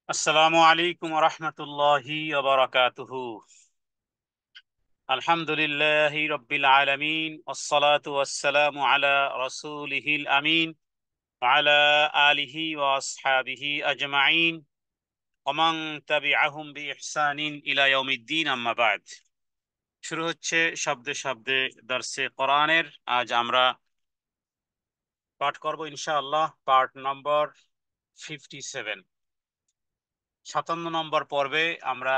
আসসালামু আলাইকুম রহমতুল্লাহি ওয়া আলহামদুলিল্লাহি রব্বিল আলামিন ওয়াসসালাতু ওয়াসসালামু আলা রাসূলিহিল আমিন ওয়া আলা আলিহি ওয়া আসহাবিহি আজমাইন ওয়া মান তাবিআহুম বিইহসানিন ইলা ইয়াউমিদ্দিন আম্মা বা'দ। শুরু হচ্ছে শব্দে শব্দে দর্সে কোরআনের। আজ আমরা পাঠ করব ইনশাআল্লাহ পার্ট নম্বর 57, 57 নম্বর পর্বে আমরা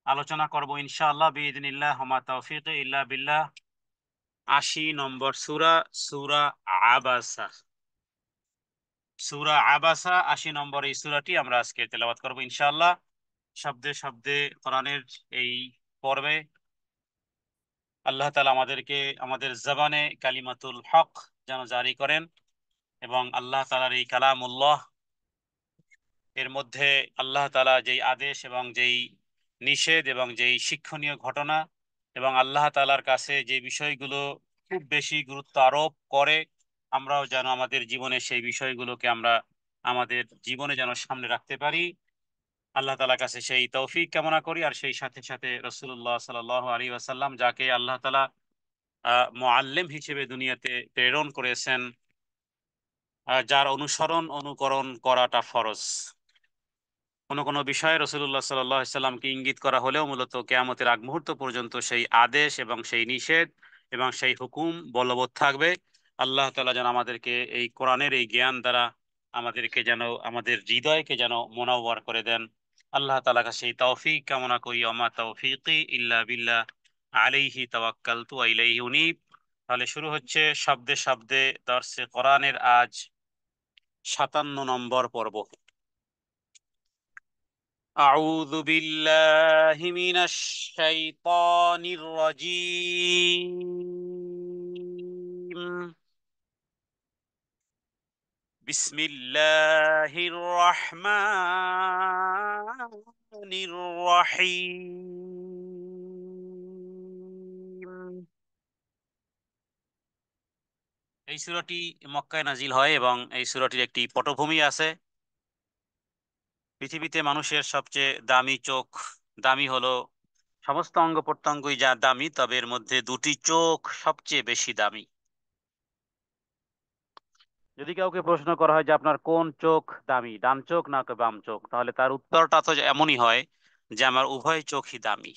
আলোচনা করব ইনশাআল্লাহ বিইذنিল্লাহ ওয়া মা তাওফীকি ইল্লা বিল্লাহ। 80 নম্বর সূরা, সূরা আবাসা। সূরা আবাসা 80 নম্বর এই সূরাটি আমরা আজকে তেলাওয়াত করব ইনশাআল্লাহ শব্দে শব্দে কোরআনের এই পর্বে। আল্লাহ তাআলা আমাদেরকে আমাদের জবানে কালিমাতুল হক যেন জারি করেন এবং আল্লাহ তাআলার এই কালামুল্লাহ এর মধ্যে আল্লাহ তাআলা যেই আদেশ এবং যেই নিষেধ এবং যেই শিক্ষণীয় ঘটনা এবং আল্লাহ তাআলার কাছে যে বিষয়গুলো খুব বেশি গুরুত্ব আরোপ করে, আমরাও যেন আমাদের জীবনে সেই বিষয়গুলোকে আমরা আমাদের জীবনে যেন সামনে রাখতে পারি। আল্লাহ তাআলার কাছে সেই তৌফিক কামনা করি। আর সেই সাথে সাথে রাসূলুল্লাহ সাল্লাল্লাহু আলাইহি ওয়াসাল্লাম, যাকে আল্লাহ তাআলা মুআল্লিম হিসেবে দুনিয়াতে প্রেরণ করেছেন, যার অনুসরণ অনুকরণ করাটা ফরজ। কোনো কোনো বিষয়ে রাসূলুল্লাহ সাল্লাল্লাহু আলাইহি সাল্লামকে ইঙ্গিত করা হলেও মূলত কিয়ামতের আগ মুহূর্ত পর্যন্ত সেই আদেশ এবং সেই নিষেধ এবং সেই হুকুম বলবৎ থাকবে। আল্লাহ তাআলা যেন আমাদেরকে এই কোরআনের এই জ্ঞান দ্বারা আমাদেরকে যেন আমাদের হৃদয়কে যেন মুনাওয়ার করে দেন। আল্লাহ তাআলার কাছে এই তৌফিক কামনা করি। ওমা তৌফিকি ইল্লা বিল্লাহ, আলাইহি তাওয়াক্কালতু ওয়া ইলাইহি উনীব। তাহলে শুরু হচ্ছে শব্দে শব্দে দর্সে কোরআনের আজ 57 নম্বর পর্ব। أعوذ بالله من الشيطان الرجيم. بسم الله الرحمن الرحيم. এই সূরাটি মক্কায় নাজিল হয় এবং এই সূরাটির একটি পটভূমি আছে। পৃথিবীতে মানুষের সবচেয়ে দামি চোখ, দামি হলো সমস্ত অঙ্গ প্রত্যঙ্গই যা দামি, তবে এর মধ্যে দুটি চোখ সবচেয়ে বেশি দামি। যদি কাউকে প্রশ্ন করা হয় যে আপনার কোন চোখ দামি, ডান চোখ না বাম চোখ, তাহলে তার উত্তরটা তো এমনই হয় যে আমার উভয় চোখই দামি।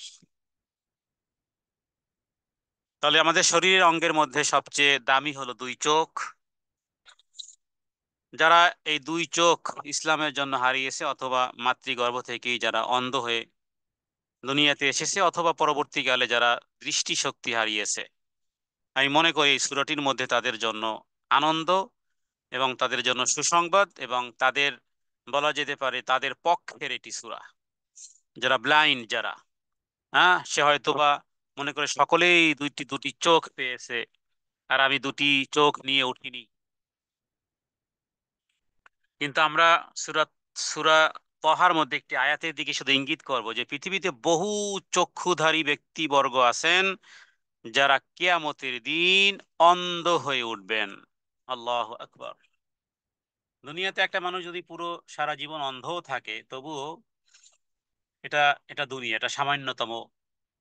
তাহলে আমাদের শরীরের অঙ্গের মধ্যে সবচেয়ে দামি হলো দুই চোখ। যারা এই দুই চোখ ইসলামের জন্য হারিয়েছে, অথবা মাতৃগর্ভ থেকেই যারা অন্ধ হয়ে দুনিয়াতে এসেছে, অথবা পরবর্তীকালে যারা দৃষ্টিশক্তি হারিয়েছে, আমি মনে করি এই সূরাটির মধ্যে তাদের জন্য আনন্দ এবং তাদের জন্য সুসংবাদ, এবং তাদের বলা যেতে পারে তাদের পক্ষের এটি সূরা। যারা ব্লাইন্ড, যারা সে হয়তোবা মনে করে সকলেই দুটি দুটি চোখ পেয়েছে আর আমি দুটি চোখ নিয়ে উঠিনি। কিন্তু আমরা সূরা সূরা তহার মধ্যে একটি আয়াতের দিকে শুধু ইঙ্গিত করব যে পৃথিবীতে বহু চক্ষুধারী ব্যক্তিবর্গ আছেন যারা কিয়ামতের দিন অন্ধ হয়ে উঠবেন। আল্লাহু আকবার। দুনিয়াতে একটা মানুষ যদি পুরো সারা জীবন অন্ধও থাকে, তবুও এটা এটা দুনিয়া, এটা সামান্যতম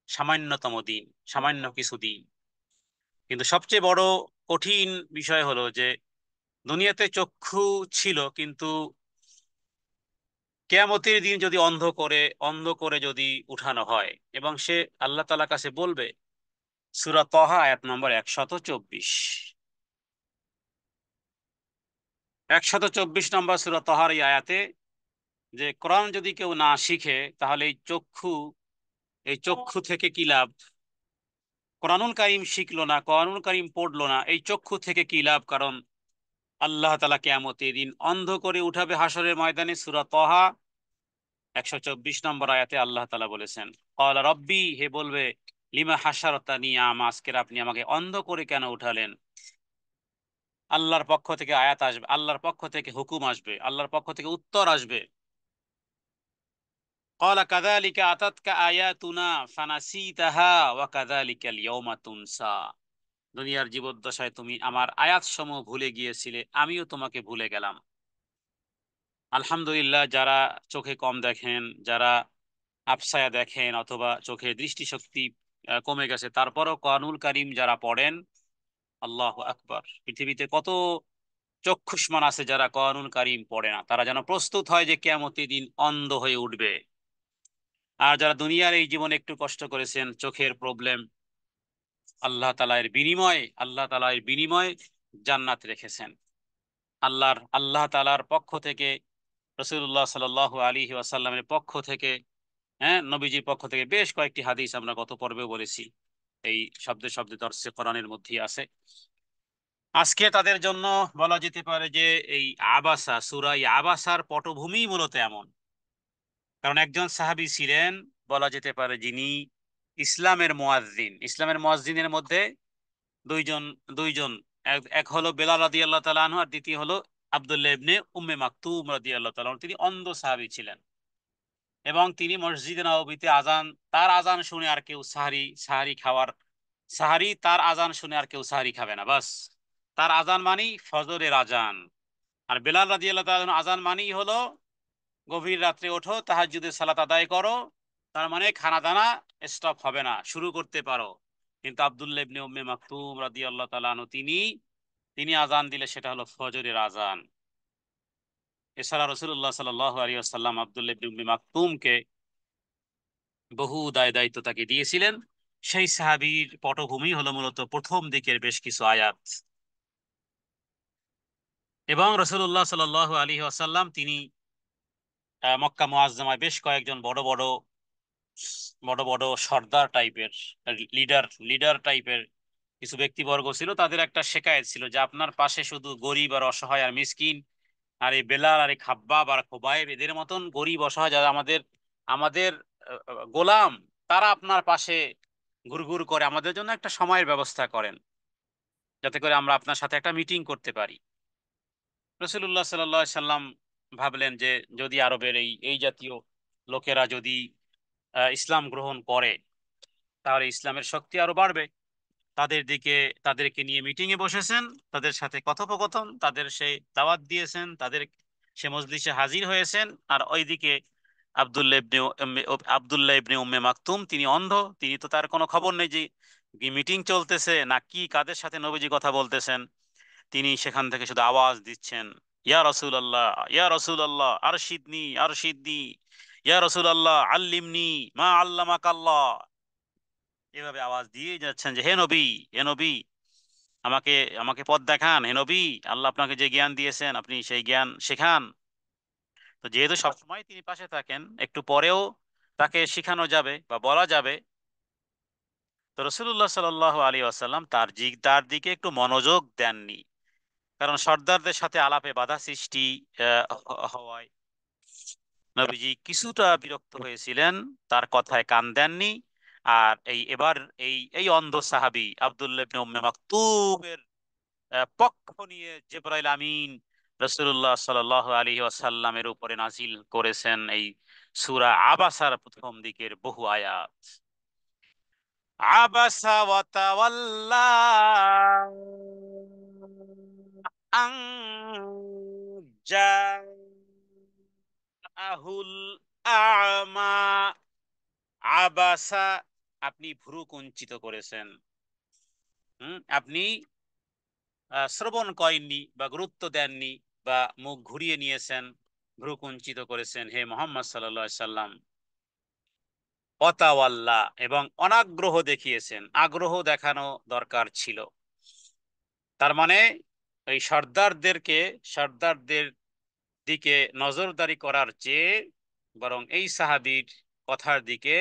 সামান্যতম দিন, সামান্য কিছু দিন। কিন্তু সবচেয়ে বড় কঠিন বিষয় হলো যে দুনিয়াতে চক্ষু ছিল, কিন্তু কিয়ামতের দিন যদি অন্ধ করে যদি উঠানো হয় এবং সে আল্লাহ তাআলার কাছে বলবে। সূরা তাহা আয়াত নম্বর 124, 124 নম্বর সূরা তাহার এই আয়াতে, যে কোরআন যদি কেউ না শিখে তাহলে এই চক্ষু থেকে কি লাভ? কোরআনুল কারীম শিখলো না, কোরআনুল কারীম পড়লো না, এই চক্ষু থেকে কি লাভ? কারণ আল্লাহ তাআলা কিয়ামতের দিন অন্ধ করে উঠাবে হাসরের ময়দানে। সূরা তাহা 124 নম্বর আয়াতে আল্লাহ তাআলা বলেছেন, ক্বালা রব্বি, হে বলবে, লিমা হাশারতানি আমা, আজকের আপনি আমাকে অন্ধ করে কেন উঠালেন? আল্লাহর পক্ষ থেকে আয়াত আসবে, আল্লাহর পক্ষ থেকে হুকুম আসবে, আল্লাহর পক্ষ থেকে উত্তর আসবে। ক্বালা কাযালিকা আতাতকা আয়াতুনা ফানাসিতাহা ওয়া কাযালিকাল ইয়াওমা তুনসা। দুনিয়ার জীবদ্দশায় তুমি আমার আয়াতসমূহ ভুলে গিয়েছিলে, আমিও তোমাকে ভুলে গেলাম। আলহামদুলিল্লাহ, যারা চোখে কম দেখেন, যারা আবসায়া দেখেন অথবা চোখে দৃষ্টিশক্তি কমে গেছে, তারপরও কোরআনুল কারীম যারা পড়েন, আল্লাহু আকবার, পৃথিবীতে কত চক্ষুষ্মান আছে যারা কোরআনুল কারীম পড়ে না, তারা যেন প্রস্তুত হয় যে কিয়ামতের দিন অন্ধ হয়ে উঠবে। আর যারা দুনিয়ার এই জীবনে একটু কষ্ট করেছেন, চোখের প্রবলেম, আল্লাহ তাআলা এর বিনিময় জান্নাত রেখেছেন। আল্লাহ তাআলার পক্ষ থেকে, রাসূলুল্লাহ সাল্লাল্লাহু আলাইহি ওয়াসাল্লামের পক্ষ থেকে, হ্যাঁ, নবীজির পক্ষ থেকে বেশ কয়েকটি হাদিস আমরা গত পর্বে বলেছি, এই শব্দে শব্দে দর্শে কোরআনের মধ্যেই আছে। আজকে তাদের জন্য বলা যেতে পারে যে এই আবাসা, সূরা আবাসার পটভূমি মূলত এমন। কারণ একজন সাহাবী ছিলেন, বলা যেতে পারে, যিনি ইসলামের মুয়াজ্জিনের মধ্যে দুইজন দুইজন এক এক হলো বেলাল রাদিয়াল্লাহু তাআলা আনহু, আর দ্বিতীয় হলো আব্দুল্লাহ ইবনে উম্মে মাকতুম রাদিয়াল্লাহু তাআলা আনহু। তিনি অন্ধ সাহাবী ছিলেন এবং তিনি মসজিদে নববীতে তার আজান শুনে আর কেউ তার আজান শুনে আর কেউ সাহারি খাবে না, বাস। তার আজান মানেই ফজরের আজান। আর বেলাল রাদিয়াল্লাহু তাআলা আনহু আজান মানেই হলো গভীর রাত্রে ওঠো, তাহাজ্জুদের সালাত আদায় করো। তার মানে খানা দানা স্টপ হবে না, শুরু করতে পারো। কিন্তু আব্দুল্লাহ ইবনে উম্মে মাকতুম রাদিয়াল্লাহু তাআলা আনহু, তিনি আজান দিলে সেটা হলো ফজরের আজান। এছাড়া রাসূলুল্লাহ সাল্লাল্লাহু আলাইহি ওয়াসাল্লাম আব্দুল্লাহ ইবনে উম্মে মাকতুমকে বহু দায় দায়িত্ব তাকে দিয়েছিলেন। সেই সাহাবীর পটভূমি হলো মূলত প্রথম দিকের বেশ কিছু আয়াত। এবং রাসূলুল্লাহ সাল্লাল্লাহু আলাইহি ওয়াসাল্লাম তিনি মক্কা মুআজ্জামায় বেশ কয়েকজন বড় বড় বড় বড় সর্দার টাইপের, লিডার লিডার টাইপের কিছু ব্যক্তিবর্গ ছিল। তাদের একটা শেকায়েত ছিল যে আপনার পাশে শুধু গরিব আর অসহায় আর মিসকিন, আর এই বেলাল আর এই খাব্বাব আর খোবাইব, এদের মতন গরিব অসহায় যারা আমাদের আমাদের গোলাম, তারা আপনার পাশে ঘুরঘুর করে, আমাদের জন্য একটা সময়ের ব্যবস্থা করেন যাতে করে আমরা আপনার সাথে একটা মিটিং করতে পারি। রসুল্লাহ সাল্লাম ভাবলেন যে যদি আরবের এই এই জাতীয় লোকেরা যদি ইসলাম গ্রহণ করে, তাহলে ইসলামের শক্তি আরো বাড়বে। তাদেরকে নিয়ে মিটিং এ বসেছেন, তাদের সাথে কথোপকথন, তাদের সেই দাওয়াত দিয়েছেন, তাদের সে মজলিসে হাজির হয়েছেন। আর ওইদিকে আব্দুল্লাহ ইবনে উম্মে মাকতুম, তিনি অন্ধ। তিনি তো, তার কোনো খবর নেই যে কি মিটিং চলতেছে না কি কাদের সাথে নবীজি কথা বলতেছেন। তিনি সেখান থেকে শুধু আওয়াজ দিচ্ছেন, ইয়া রাসূলুল্লাহ, ইয়া রাসূলুল্লাহ, আরশিদনি আরশিদনি, ইয়া রাসূলুল্লাহ আল্লিমনি মা আল্লামাকাল্লাহ। এভাবে আওয়াজ দিয়ে যাচ্ছেন যে হে নবী, হে নবী, আমাকে আমাকে পথ দেখান, হে নবী, আল্লাহ আপনাকে যে জ্ঞান দিয়েছেন আপনি সেই জ্ঞান শেখান। তো যেহেতু সবসময় তিনি পাশে থাকেন, একটু পরেও তাকে শেখানো যাবে বা বলা যাবে। তো রসুল্লাহ সাল্লাহ আলী আসাল্লাম তার দিকে একটু মনোযোগ দেননি। কারণ সর্দারদের সাথে আলাপে বাধা সৃষ্টি হওয়ায় নবীজি কিছুটা বিরক্ত হয়েছিলেন, তার কথায় কান দেননি। আর এবার এই এই অন্ধ সাহাবী আব্দুল্লাহ ইবনে উম্মে মাকতুমের পক্ষ নিয়ে জিবরাইল আমিন রাসূলুল্লাহ সাল্লাল্লাহু আলাইহি ওয়াসাল্লামের উপরে নাজিল করেছেন এই সূরা আবাসার প্রথম দিকের বহু আয়াত। আবাসা ওয়া তাওয়াল্লা আন জাআহুল আ'মা। আবাসা, আপনি ভ্রু কুঞ্চিত করেছেন। আপনি শ্রবণ করেননি বা গুরুত্ব দেননি বা মুখ ঘুরিয়ে নিয়েছেন, ভ্রু কুঞ্চিত করেছেন হে মোহাম্মদ সাল্লাল্লাহু আলাইহি সাল্লাম। অতাওয়াল্লা, এবং অনাগ্রহ দেখিয়েছেন। আগ্রহ দেখানো দরকার ছিল। তার মানে এই সর্দারদের দিকে নজরদারি করার চেয়ে বরং এই সাহাবীর কথার দিকে,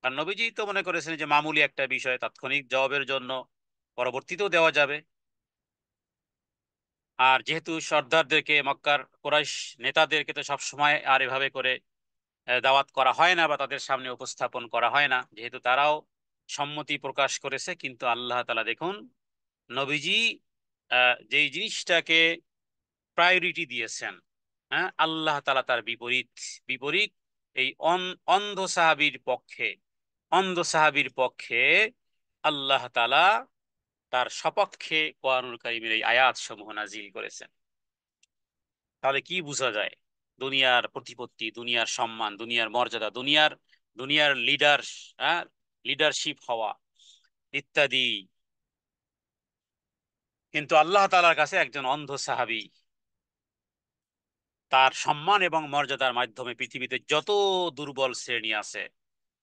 আর নবীজি তো মনে করেছেন যে মামুলি একটা বিষয়, তাৎক্ষণিক জবাবের জন্য পরবর্তীতেও দেওয়া যাবে। আর যেহেতু সর্দারদেরকে, মক্কার কুরাইশ নেতাদেরকে তো সবসময় আর এভাবে করে দাওয়াত করা হয় না বা তাদের সামনে উপস্থাপন করা হয় না, যেহেতু তারাও সম্মতি প্রকাশ করেছে, কিন্তু আল্লাহ তাআলা দেখুন, নবীজি যেই জিনিসটাকে প্রায়োরিটি দিয়েছেন, হ্যাঁ, আল্লাহ তাআলা তার বিপরীত বিপরীত এই অন্ধ সাহাবীর পক্ষে আল্লাহ তাআলা তার সপক্ষে কোরআনুল কারীমের এই আয়াত সমূহ নাজিল করেছেন। তাহলে কি বোঝা যায়? দুনিয়ার প্রতিপত্তি, দুনিয়ার সম্মান, দুনিয়ার মর্যাদা, দুনিয়ার দুনিয়ার লিডার, হ্যাঁ, লিডারশিপ হওয়া ইত্যাদি। কিন্তু আল্লাহ তাআলার কাছে একজন অন্ধ সাহাবী তার সম্মান এবং মর্যাদার মাধ্যমে পৃথিবীতে যত দুর্বল শ্রেণী আছে,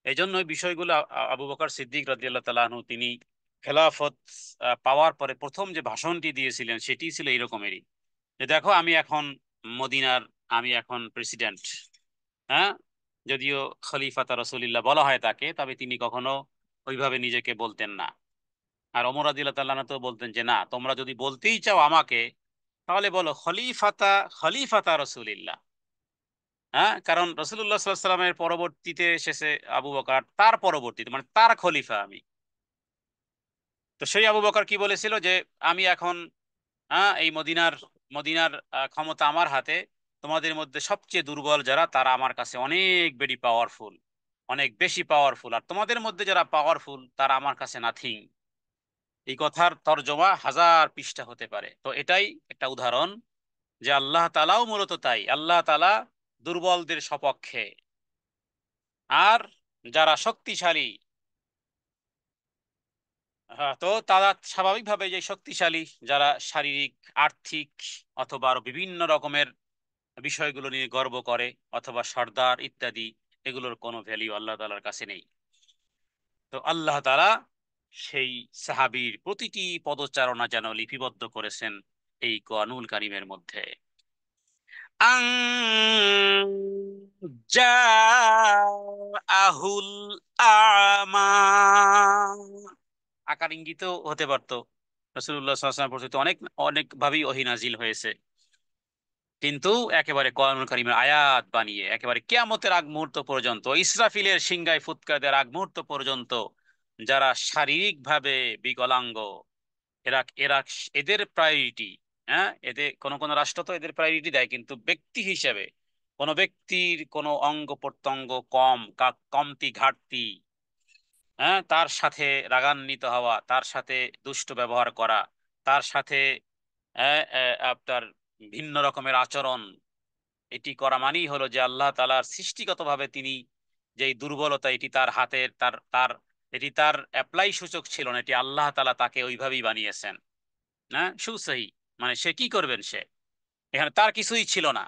এই জন্য ওই বিষয়গুলো আবু বকর সিদ্দিক রাদিয়াল্লাহু তাআলা আনহু তিনি খেলাফত পাওয়ার পরে প্রথম যে ভাষণটি দিয়েছিলেন সেটি ছিল এরকমেরই, যে দেখো আমি এখন মদিনার, আমি এখন প্রেসিডেন্ট। হ্যাঁ, যদিও খলিফাতা রাসূলুল্লাহ বলা হয় তাকে, তবে তিনি কখনো ওইভাবে নিজেকে বলতেন না। আর ওমর রাদিয়াল্লাহু তাআলা আনহু তো বলতেন যে না, তোমরা যদি বলতেই চাও আমাকে, তাহলে বলো খলিফাতা, খলিফাতা রাসূলুল্লাহ। হ্যাঁ, কারণ রাসূলুল্লাহ সাল্লাল্লাহু আলাইহি সাল্লামের পরবর্তীতে এসেছে আবু বকর, তার পরবর্তীতে মানে তার খলিফা আমি। তো সেই আবু বকর কি বলেছিল যে আমি এখন, এই মদিনার মদিনার ক্ষমতা আমার হাতে। তোমাদের মধ্যে সবচেয়ে দুর্বল যারা, তারা আমার কাছে অনেক বেশি পাওয়ারফুল, অনেক বেশি পাওয়ারফুল, আর তোমাদের মধ্যে যারা পাওয়ারফুল তারা আমার কাছে নাথিং। এই কথার তর্জমা হাজার পৃষ্ঠা হতে পারে। তো এটাই একটা উদাহরণ যে আল্লাহ তাআলাও মূলত তাই, আল্লাহ তাআলা দুর্বলদের সপক্ষে, আর যারা শক্তিশালী, তো তারা স্বাভাবিকভাবে যে শক্তিশালী, যারা শারীরিক, আর্থিক অথবা আরো বিভিন্ন রকমের বিষয়গুলো নিয়ে গর্ব করে, অথবা সর্দার ইত্যাদি, এগুলোর কোনো ভ্যালু আল্লাহ তাআলার কাছে নেই। তো আল্লাহ তাআলা সেই সাহাবীর প্রতিটি পদচারণা যেন লিপিবদ্ধ করেছেন এই কোরআনুল কারীমের মধ্যে। আং জাআহুল আমা, আকার ইঙ্গিতও হতে পারতো। রাসূলুল্লাহ সাল্লাল্লাহু আলাইহি ওয়াসাল্লাম প্রতি অনেক অনেক ভাবেই ওহী নাজিল হয়েছে, কিন্তু একেবারে কোরআনুল কারীমের আয়াত বানিয়ে একেবারে কিয়ামতের আগ মুহূর্ত পর্যন্ত, ইসরাফিলের সিংহায় ফুৎকার দেওয়ার আগ মুহূর্ত পর্যন্ত যারা শারীরিকভাবে বিকলাঙ্গ, এরা এরা এদের প্রায়োরিটি, হ্যাঁ, এদের কোন কোন রাষ্ট্র তো এদের প্রায়োরিটি দেয়, কিন্তু ব্যক্তি হিসেবে কোন ব্যক্তির কোন অঙ্গ প্রত্যঙ্গ কমতি ঘাটতি, হ্যাঁ, তার সাথে রাগান্বিত হওয়া, তার সাথে দুষ্ট ব্যবহার করা, তার সাথে আপনার ভিন্ন রকমের আচরণ, এটি করা মানেই হলো যে আল্লাহ তাআলার সৃষ্টিগতভাবে তিনি যেই দুর্বলতা, এটি তার হাতের, তার তার এটি তার অ্যাপ্লাই সূচক ছিল না, এটি আল্লাহ তাআলা তাকে ওইভাবেই বানিয়েছেন। না সুসহি, মানে সে কি করবেন, সে এখানে তার কিছুই ছিল না।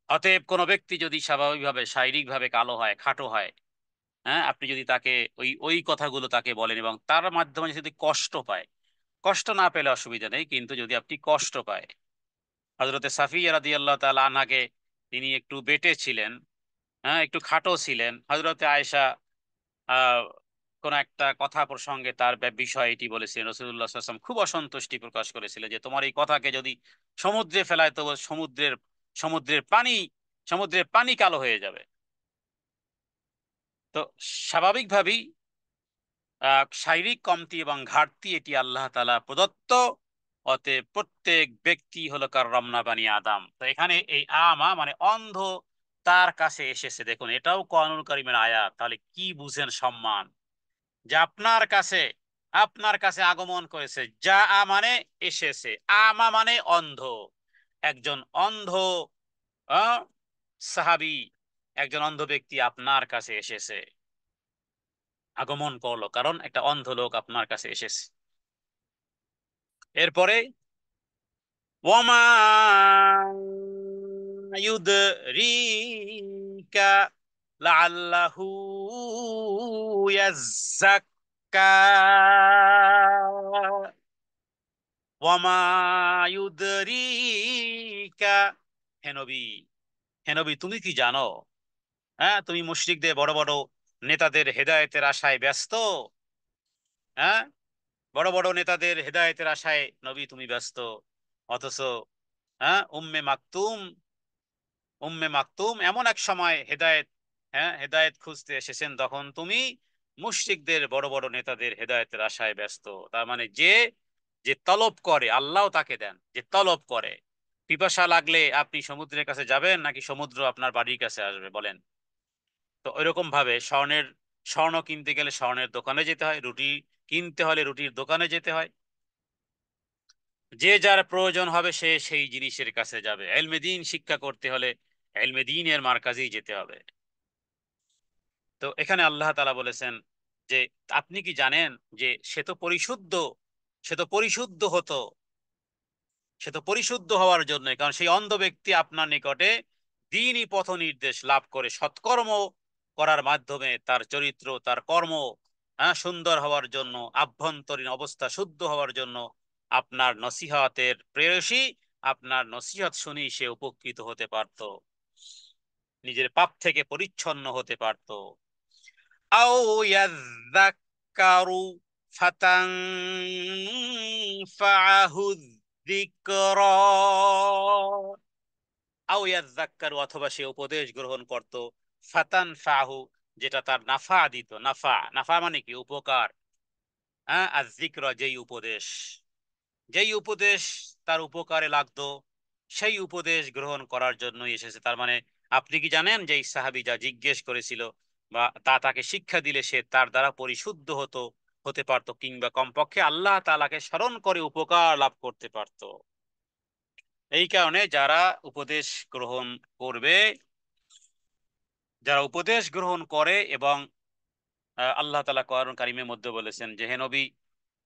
অতএব কোনো ব্যক্তি যদি স্বাভাবিকভাবে শারীরিকভাবে কালো হয়, খাটো হয়, হ্যাঁ, আপনি যদি তাকে ওই ওই কথাগুলো তাকে বলেন এবং তার মাধ্যমে যদি কষ্ট পায়, কষ্ট না পেলে অসুবিধা নেই, কিন্তু যদি আপনি কষ্ট পায়, হযরতে সাফিয়া রাদিয়াল্লাহু তাআলা আনহাকে, তিনি একটু বেঁটে ছিলেন, হ্যাঁ, একটু খাটো ছিলেন। হযরতে আয়েশা আহ কোন একটা কথা প্রসঙ্গে তার বিষয় এটি বলেছিলেন, রাসূলুল্লাহ সাল্লাল্লাহু আলাইহি ওয়াসাল্লাম খুব অসন্তুষ্টি প্রকাশ করেছিলেন যে তোমার এই কথাকে যদি সমুদ্রে ফেলায়, তো সমুদ্রের সমুদ্রের পানি সমুদ্রের পানি কালো হয়ে যাবে। তো স্বাভাবিকভাবেই শারীরিক কমতি এবং ঘাটতি এটি আল্লাহ তাআলা প্রদত্ত। অতএব প্রত্যেক ব্যক্তি হলো কাররামনা বানি আদম। তো এখানে এই আমা মানে অন্ধ, তার কাছে এসেছে, দেখুন এটাও কোরআনুল কারীমের আয়াত। তাহলে কি বুঝেন সম্মান, যে আপনার কাছে, আপনার কাছে আগমন করেছে, যা মানে এসেছে, আমা মানে অন্ধ, একজন অন্ধ আহ, সাহাবী, একজন অন্ধ ব্যক্তি আপনার কাছে এসেছে, আগমন করলো, কারণ একটা অন্ধ লোক আপনার কাছে এসেছে। এরপরে ওয়ামা ইউদরিকা লাআল্লাহু ইয়াজ্জাক্কা, ওয়ামা ইউদরিকা, হে নবী, হে নবী তুমি কি জানো, হ্যাঁ, তুমি মুশরিকদের বড় বড় নেতাদের হেদায়েতের আশায় ব্যস্ত, হ্যাঁ, বড় বড় নেতাদের হেদায়েতের আশায় নবী তুমি ব্যস্ত, অথচ হ্যাঁ, উম্মে মাকতুম এমন এক সময় হেদায়েত, হ্যাঁ, হেদায়েত খুঁজতে এসেছেন, তখন তুমি মুশরিকদের বড় বড় নেতাদের হেদায়েতের আশায় ব্যস্ত। তার মানে যে যে তলব করে আল্লাহ তাকে দেন, যে তলব করে। পিপাসা লাগলে আপনি সমুদ্রের কাছে যাবেন নাকি সমুদ্র আপনার বাড়ির কাছে আসবে বলেন? তো ওইরকম ভাবে স্বর্ণ কিনতে গেলে স্বর্ণের দোকানে যেতে হয়, রুটি কিনতে হলে রুটির দোকানে যেতে হয়। যে যার প্রয়োজন হবে সে সেই জিনিসের কাছে যাবে। ইলমে দ্বীন শিক্ষা করতে হলে ইলমে দ্বীনের মারকাজেই যেতে হবে। তো এখানে আল্লাহ তাআলা বলেছেন যে আপনি কি জানেন যে সে তো পরিশুদ্ধ, সে তো পরিশুদ্ধ হতো, সে তো পরিশুদ্ধ হওয়ার জন্য, কারণ সেই অন্ধ ব্যক্তি আপনার নিকটে দ্বীনি পথ নির্দেশ লাভ করে সৎকর্ম করার মাধ্যমে তার চরিত্র, তার কর্ম, হ্যাঁ, সুন্দর হওয়ার জন্য, আভ্যন্তরীণ অবস্থা শুদ্ধ হওয়ার জন্য আপনার নসিহতের প্রেয়সী, আপনার নসিহত শুনি সে উপকৃত হতে পারত, নিজের পাপ থেকে পরিচ্ছন্ন হতে পারত। আও ইয়াযাক্কারু ফাতানফাআহু যিকরা, আও ইয়াযাক্কারু অথবা সে উপদেশ গ্রহণ করত, ফাতানফাহু যেটা তার নাফা দিত, নাফা, নাফা মানে কি উপকার, হ্যাঁ, আর যিকরা যেই উপদেশ, যেই উপদেশ তার উপকারে লাগতো সেই উপদেশ গ্রহণ করার জন্যই এসেছে। তার মানে আপনি কি জানেন যে এই সাহাবী যা জিজ্ঞেস করেছিল বা তাকে শিক্ষা দিলে সে তার দ্বারা পরিশুদ্ধ হতে পারত, কিংবা কমপক্ষে আল্লাহ তাআলাকে স্মরণ করে উপকার লাভ করতে পারত। এই কারণে যারা উপদেশ গ্রহণ করবে, যারা উপদেশ গ্রহণ করে, এবং আল্লাহ তাআলা কোরআন কারীমের মধ্যে বলেছেন যে হে নবী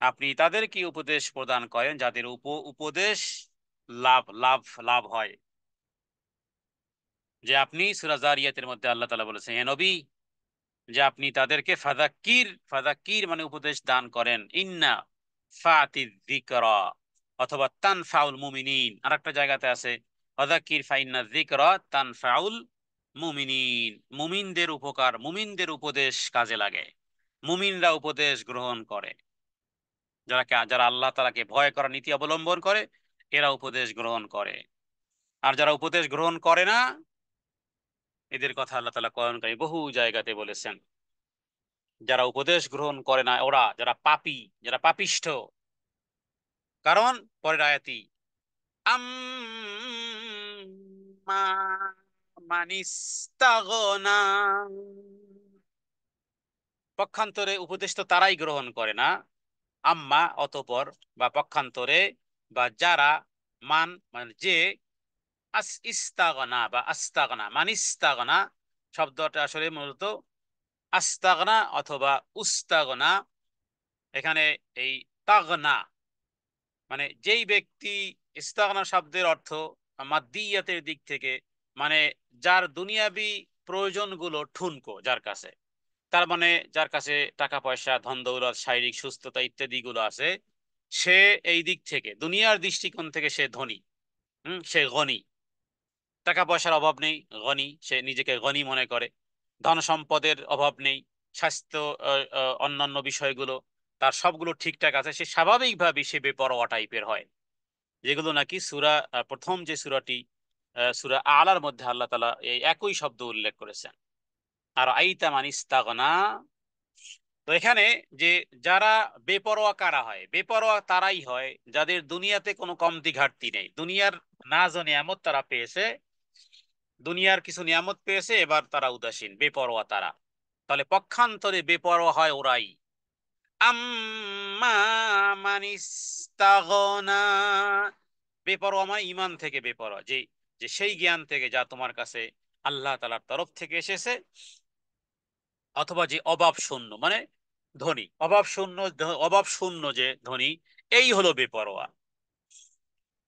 আপনি তাদেরকে উপদেশ প্রদান করেন যাদের উপদেশ লাভ লাভ লাভ হয়। যে আপনি সূরা জারিয়াতের মধ্যে আল্লাহ তাআলা বলেছেন হে নবী যে আপনি তাদেরকে ফাযাক্কির, ফাযাক্কির মানে উপদেশ দান করেন, ইন্না ফাতিয যিকরা, অথবা তানফাউল মুমিনিন, আরেকটা জায়গাতে আছে ফাযাক্কির ফাইন্না যিকরা তানফাউল মুমিনিন, মুমিনদের উপকার, মুমিনদের উপদেশ কাজে লাগে, মুমিনরা উপদেশ গ্রহণ করে, যারা আল্লাহ তাআলাকে ভয় করার নীতি অবলম্বন করে এরা উপদেশ গ্রহণ করে। আর যারা উপদেশ গ্রহণ করে না এদের কথা আল্লাহ তাআলা কোরআন কারীমে বহু জায়গাতে বলেছেন। যারা উপদেশ গ্রহণ করে না ওরা যারা পাপী, যারা পাপিষ্ঠ। কারণ পরের আয়াতি আম্মা মানিস্তাগনা, পক্ষান্তরে উপদেশ তো তারাই গ্রহণ করে না, আম্মা অতঃপর, বা পক্ষান্তরে, বা যারা, মান মানে যে, ইস্তাগনা বা আস্তাগনা, মানিস্তাগনা শব্দটা আসলে মূলত আস্তাগনা অথবা উস্তাগনা। এখানে এই তাগনা মানে যেই ব্যক্তি, ইস্তাগনা শব্দের অর্থ মাদ্দিয়াতের দিক থেকে মানে যার দুনিয়াবি প্রয়োজনগুলো ঠুনকো, যার কাছে, তার মানে যার কাছে টাকা পয়সা, ধন দৌলত, শারীরিক সুস্থতা ইত্যাদি গুলো আছে, সে এই দিক থেকে দুনিয়ার দৃষ্টিকোণ থেকে সে ধনী, সে গনি, টাকা পয়সার অভাব নেই, গনি, সে নিজেকে গনি মনে করে, ধন সম্পদের অভাব নেই, স্বাস্থ্য, অন্যান্য বিষয়গুলো তার সবগুলো ঠিকঠাক আছে, সে স্বাভাবিকভাবেই সে বেপরোয়া টাইপের হয়, যেগুলো নাকি প্রথম যে সূরাটি সূরা আলার মধ্যে আল্লাহ তাআলা এই একই শব্দ উল্লেখ করেছেন, আর আইতা মান ইস্তাগনা। তো এখানে যে যারা বেপরোয়া কারা হয়, বেপরোয়া তারাই হয় যাদের দুনিয়াতে কোনো কমতি ঘাটতি নেই, দুনিয়ার নাজ ও নিয়ামত তারা পেয়েছে, দুনিয়ার কিছু নিয়ামত পেয়েছে, এবার তারা উদাসীন, বেপরোয়া তারা। তাহলে পক্ষান্তরে বেপরোয়া হয় ওরাই। আম্মা মানিস্তাগনা, বেপরোয়া মানে ইমান থেকে বেপরোয়া, যে যে সেই জ্ঞান থেকে যা তোমার কাছে আল্লাহ তাআলার তরফ থেকে এসেছে, অথবা যে অভাব শূন্য মানে ধনী, অভাব শূন্য, অভাব শূন্য যে ধনী, এই হলো বেপরোয়া।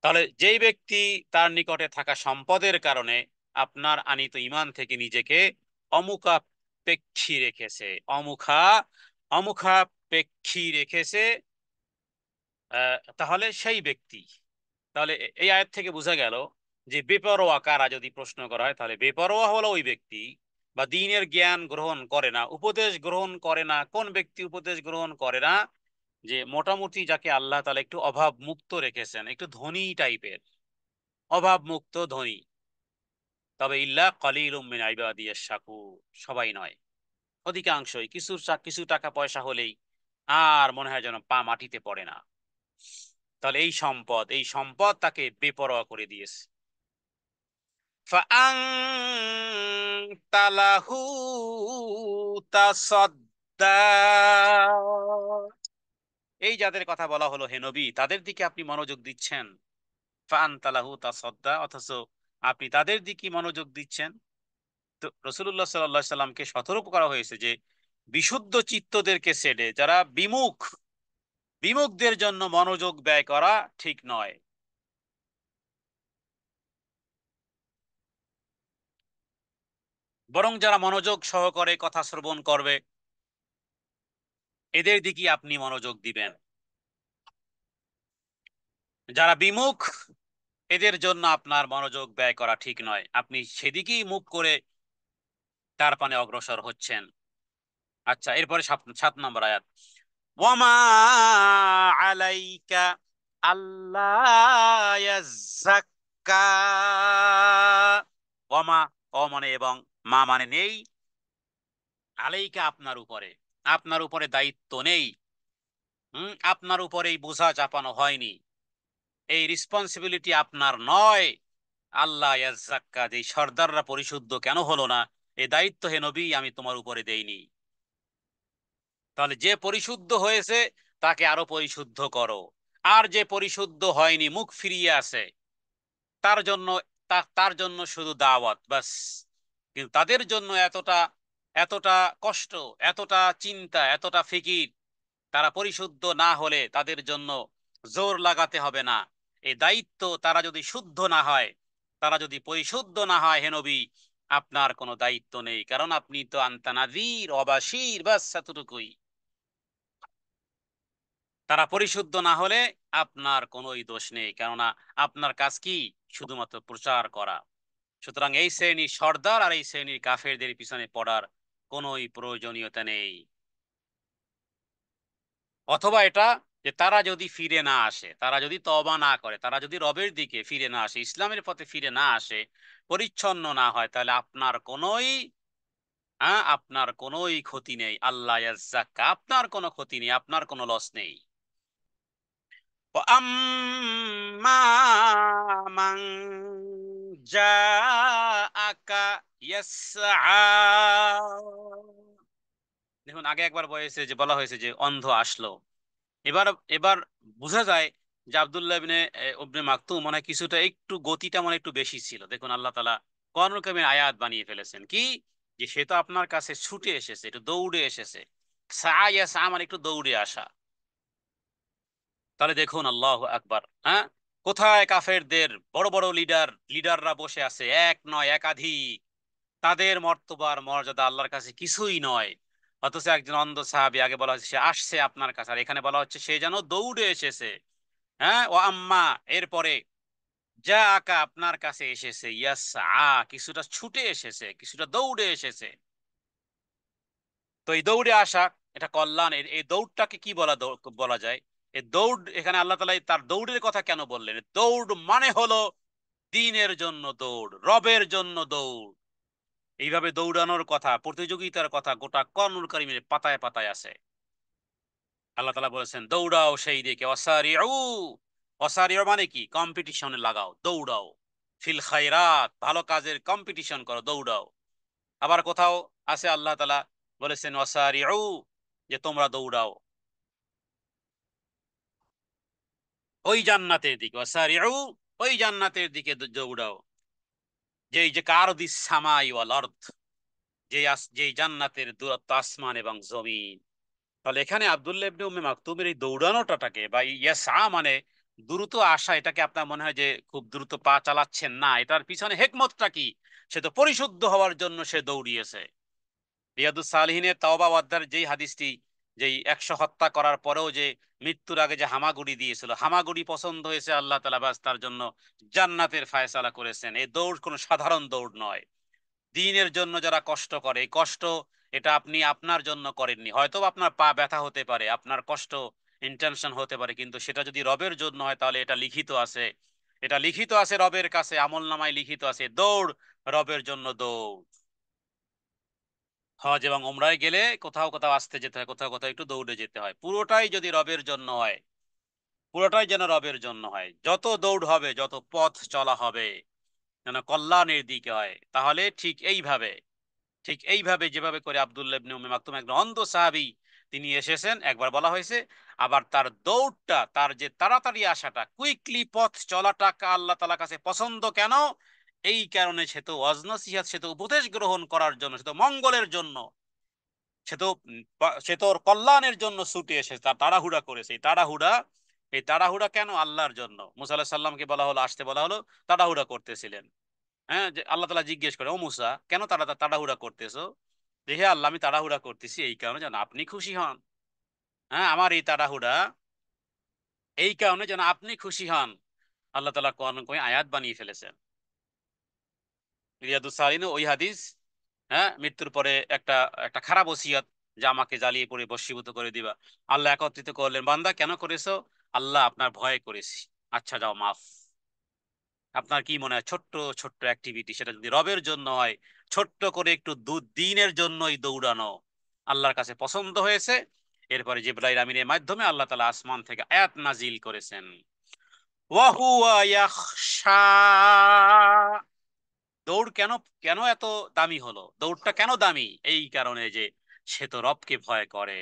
তাহলে যেই ব্যক্তি তার নিকটে থাকা সম্পদের কারণে আপনার আনিত ঈমান থেকে নিজেকে অমুখাপেক্ষী রেখেছে, অমুখাপেক্ষী রেখেছে, তাহলে সেই ব্যক্তি, তাহলে এই আয়াত থেকে বোঝা গেল যে বেপরোয়া কারা, যদি প্রশ্ন করা হয় তাহলে বেপরোয়া হলো ওই ব্যক্তি, বা দ্বীনের জ্ঞান গ্রহণ করে না, উপদেশ গ্রহণ করে না। কোন ব্যক্তি উপদেশ গ্রহণ করে না? যে মোটামুটি যাকে আল্লাহ তাআলা একটু অভাব মুক্ত রেখেছেন, একটু ধনী টাইপের, অভাব মুক্ত ধনী। তবে ইল্লা কালিলুম মিন ইবাদিয়াশ শাকুর, সবাই নয়, অধিকাংশই, কিছু টাকা পয়সা হলেই আর মনে হয় যেন পা মাটিতে পড়ে না। তাহলে এই সম্পদ তাকে বেপরোয়া করে দিয়েছে। فأنت له تصدى, এই যাদের কথা বলা হলো হে নবী, তাদের দিকে আপনি মনোযোগ দিচ্ছেন। ফাআনতালাহু তাসাদ্দা, অথচ আপনি তাদের দিকে মনোযোগ দিচ্ছেন। তো রাসূলুল্লাহ সাল্লাল্লাহু আলাইহি সাল্লামকে সতর্ক করা হয়েছে যে বিশুদ্ধ চিত্তদেরকে ছেড়ে যারা বিমুখদের জন্য মনোযোগ ব্যয় করা ঠিক নয়। বরং যারা মনোযোগ সহকারে কথা শ্রবণ করবে, এদের দিকে আপনি মনোযোগ দিবেন। যারা বিমুখ, এদের জন্য আপনার মনোযোগ ব্যয় করা ঠিক নয়, আপনি সেদিকেই মুখ করে তার পানে অগ্রসর হচ্ছেন। আচ্ছা, এরপরে 7 নম্বর আয়াত, ওয়ামা আলাইকা আল্লাহ ইয়াজ্জাক্কা। ওয়ামা, অ মানে এবং, মা মানে নেই, আলাইকা আপনার উপরে, আপনার উপরে দায়িত্ব নেই। আপনার উপরে এই বোঝা চাপানো হয়নি, এই রেসপন্সিবিলিটি আপনার নয়। আল্লাহ ইয়াজ্জাক্কা, যে সর্দাররা পরিশুদ্ধ কেন হলো না, এই দায়িত্ব হে নবী আমি তোমার উপরে দেইনি। তাহলে যে পরিশুদ্ধ হয়েছে তাকে আরো পরিশুদ্ধ করো, আর যে পরিশুদ্ধ হয়নি মুখ ফিরিয়ে আছে, তার জন্য তার জন্য শুধু দাওয়াত বাস। কিন্তু তাদের জন্য এতটা এতটা কষ্ট, এতটা চিন্তা, এতটা ফিকির, তারা পরিশুদ্ধ না হলে তাদের জন্য জোর লাগাতে হবে না। এই দায়িত্ব, তারা যদি শুদ্ধ না হয়, তারা যদি পরিশুদ্ধ না হয় হে নবী, আপনার কোনো দায়িত্ব নেই, কারণ আপনি তো আনতা নাযীর অবাশীর, বাস এতটুকুই। তারা পরিশুদ্ধ না হলে আপনার কোনোই দোষ নেই, কেননা আপনার কাজ কি? শুধুমাত্র প্রচার করা। সুতরাং এই শ্রেণীর সর্দার আর এই শ্রেণীর কাফেরদের পিছনে পড়ার কোনোই প্রয়োজনীয়তা নেই। অথবা এটা, যে তারা যদি ফিরে না আসে, তারা যদি তওবা না করে, তারা যদি রবের দিকে ফিরে না আসে, ইসলামের পথে ফিরে না আসে, পরিচ্ছন্ন না হয়, তাহলে আপনার কোনোই ক্ষতি নেই। আল্লাহ ইয়াজ্জাক্কা, আপনার কোনো ক্ষতি নেই, আপনার কোনো লস নেই। وأما من جاءك يسعى। দেখুন, আগে একবার বলা হয়েছে যে অন্ধ আসলো। এবার এবার বোঝা যায় যে আব্দুল্লাহ ইবনে মাকতুম মনে হয় কিছুটা, একটু গতিটা মনে হয় একটু বেশি ছিল। দেখুন আল্লাহ তাআলা কোরআনুল কারীমে আয়াত বানিয়ে ফেলেছেন কি, যে সে তো আপনার কাছে ছুটে এসেছে, একটু দৌড়ে এসেছে। সা মানে একটু দৌড়ে আসা। তাহলে দেখুন, আল্লাহু আকবার, হ্যাঁ, কোথায় কাফেরদের বড় বড় লিডাররা বসে আছে, এক নয় একাধিক। তাদের মর্তবার মর্যাদা আল্লাহর কাছে কিছুই নয়। অথচ একজন অন্ধ সাহাবী, আগে বলা হচ্ছে সে আসছে আপনার কাছে, আর এখানে বলা হচ্ছে সে যেন দৌড়ে এসেছে। হ্যাঁ, ও আম্মা, এরপরে যা আকা আপনার কাছে এসেছে, কিছুটা ছুটে এসেছে, কিছুটা দৌড়ে এসেছে। তো এই দৌড়ে আসা, এটা কল্যাণ। এই দৌড়টাকে কি বলা যায়? এই দৌড়, এখানে আল্লাহ তাআলা তার দৌড়ের কথা কেন বললেন? দৌড় মানে হলো দ্বীনের জন্য দৌড়, রবের জন্য দৌড়। এইভাবে দৌড়ানোর কথা, প্রতিযোগিতার কথা গোটা কোরআনুল কারীমের পাতায় পাতায় আছে। আল্লাহ তাআলা বলেছেন দৌড়াও সেই দিকে, অসারিউ। অসারিউ মানে কি? কম্পিটিশনে লাগাও, দৌড়াও। ফিল খায়রাত, ভালো কাজের কম্পিটিশন করো, দৌড়াও। আবার কোথাও আছে আল্লাহ তাআলা বলেছেন অসারিউ, যে তোমরা দৌড়াও ওই জান্নাতের দিকে। অসারিউ, ওই জান্নাতের দিকে দৌড়াও। যেই যে কারদিস সামাই ওয়াল আরদ, যেই জান্নাতের দূরত্ব আসমান এবং জমিন। তাহলে এখানে আব্দুল্লাহ ইবনে উম্মে মাকতুমের এই দৌড়ানোটাকে, বা ইয়াসা মানে দ্রুত আসা, এটাকে আপনার মনে হয় যে খুব দ্রুত পা চালাচ্ছেন, না, এটার পিছনে হেকমতটা কি? সে তো পরিশুদ্ধ হওয়ার জন্য সে দৌড়িয়েছে। রিয়াদুস সালিহিনের তাওবা ওয়াদ্দার যেই হাদিসটি, যেই 100 হত্যা করার পরেও যে মৃত্যুর আগে যে হামাগুড়ি দিয়েছিল, হামাগুড়ি পছন্দ হয়েছে আল্লাহ তাআলা, বাস তার জন্য জান্নাতের ফায়সালা করেছেন। এই দৌড় কোনো সাধারণ দৌড় নয়। দ্বীনের জন্য যারা কষ্ট করে, এই কষ্ট, এটা আপনি আপনার জন্য করেননি। হয়তো আপনার পা ব্যথা হতে পারে, আপনার কষ্ট ইনটেনশন হতে পারে, কিন্তু সেটা যদি রবের জন্য হয়, তাহলে এটা লিখিত আছে। এটা লিখিত আছে রবের কাছে, আমলনামায় লিখিত আছে দৌড়, রবের জন্য দৌড়। হজ এবং ওমরায় গেলে কোথাও কোথাও আসতে যেতে হয়, কোথাও কোথাও একটু দৌড়ে যেতে হয়। পুরোটাই যদি রবের জন্য হয়, পুরোটাই যেন রবের জন্য হয়। যত দৌড় হবে, যত পথ চলা হবে, যেন কল্যাণের দিকে হয়। তাহলে ঠিক এইভাবে যেভাবে করে আব্দুল্লাহ ইবনে উম্মে মাকতুম, একজন অন্ধ সাহাবী, তিনি এসেছেন, একবার বলা হয়েছে। আবার তার দৌড়টা, তার যে তাড়াতাড়ি আসাটা, কুইকলি পথ চলাটা আল্লাহ তাআলার কাছে পছন্দ কেন? এই কারণে সে তো ওয়াজ নসিহত, সে তো উপদেশ গ্রহণ করার জন্য, সে তো মঙ্গলের জন্য, সে তো সে তো ওর কল্যাণের জন্য ছুটে এসেছে, তার তাড়াহুড়া করেছে। এই তাড়াহুড়া কেন? আল্লাহর জন্য। মুসা আলাইহিস সালামকে বলা হলো, আসতে বলা হলো, তাড়াহুড়া করতেছিলেন। হ্যাঁ, যে আল্লাহ তাআলা জিজ্ঞেস করে, ও মুসা, কেন তাড়াহুড়া করতেছো? যে হে আল্লাহ, আমি তাড়াহুড়া করতেছি এই কারণে যেন আপনি খুশি হন। হ্যাঁ, আমার এই তাড়াহুড়া এই কারণে যেন আপনি খুশি হন। আল্লাহ তাআলা কোরআন কই আয়াত বানিয়ে ফেলেছেন। রিয়াদুস সালিহিনে ওই হাদিস। হ্যাঁ, মৃত্যুর পরে একটা একটা খারাপ ওসিয়ত, যে আমাকে জ্বালিয়ে পড়ে ভস্মীভূত করে দিবা। আল্লাহ একত্রিত করলেন, বান্দা কেন করেছো? আল্লাহ, আপনার ভয়ে করেছি। আচ্ছা যাও, মাফ। আপনার কি মনে হয় ছোট্ট ছোট্ট অ্যাক্টিভিটি, সেটা যদি রবের জন্য হয়, ছোট্ট করে একটু দিনের জন্যই দৌড়ানো আল্লাহর কাছে পছন্দ হয়েছে। এরপরে জিবরাইল আমিনের মাধ্যমে আল্লাহ তাআলা আসমান থেকে আয়াত নাজিল করেছেন, ওয়াহুয়া ইয়াখশা। দৌড় কেন, কেন এত দামি হলো? দৌড়টা কেন দামি? এই কারণে যে সে তো রবকে ভয় করে।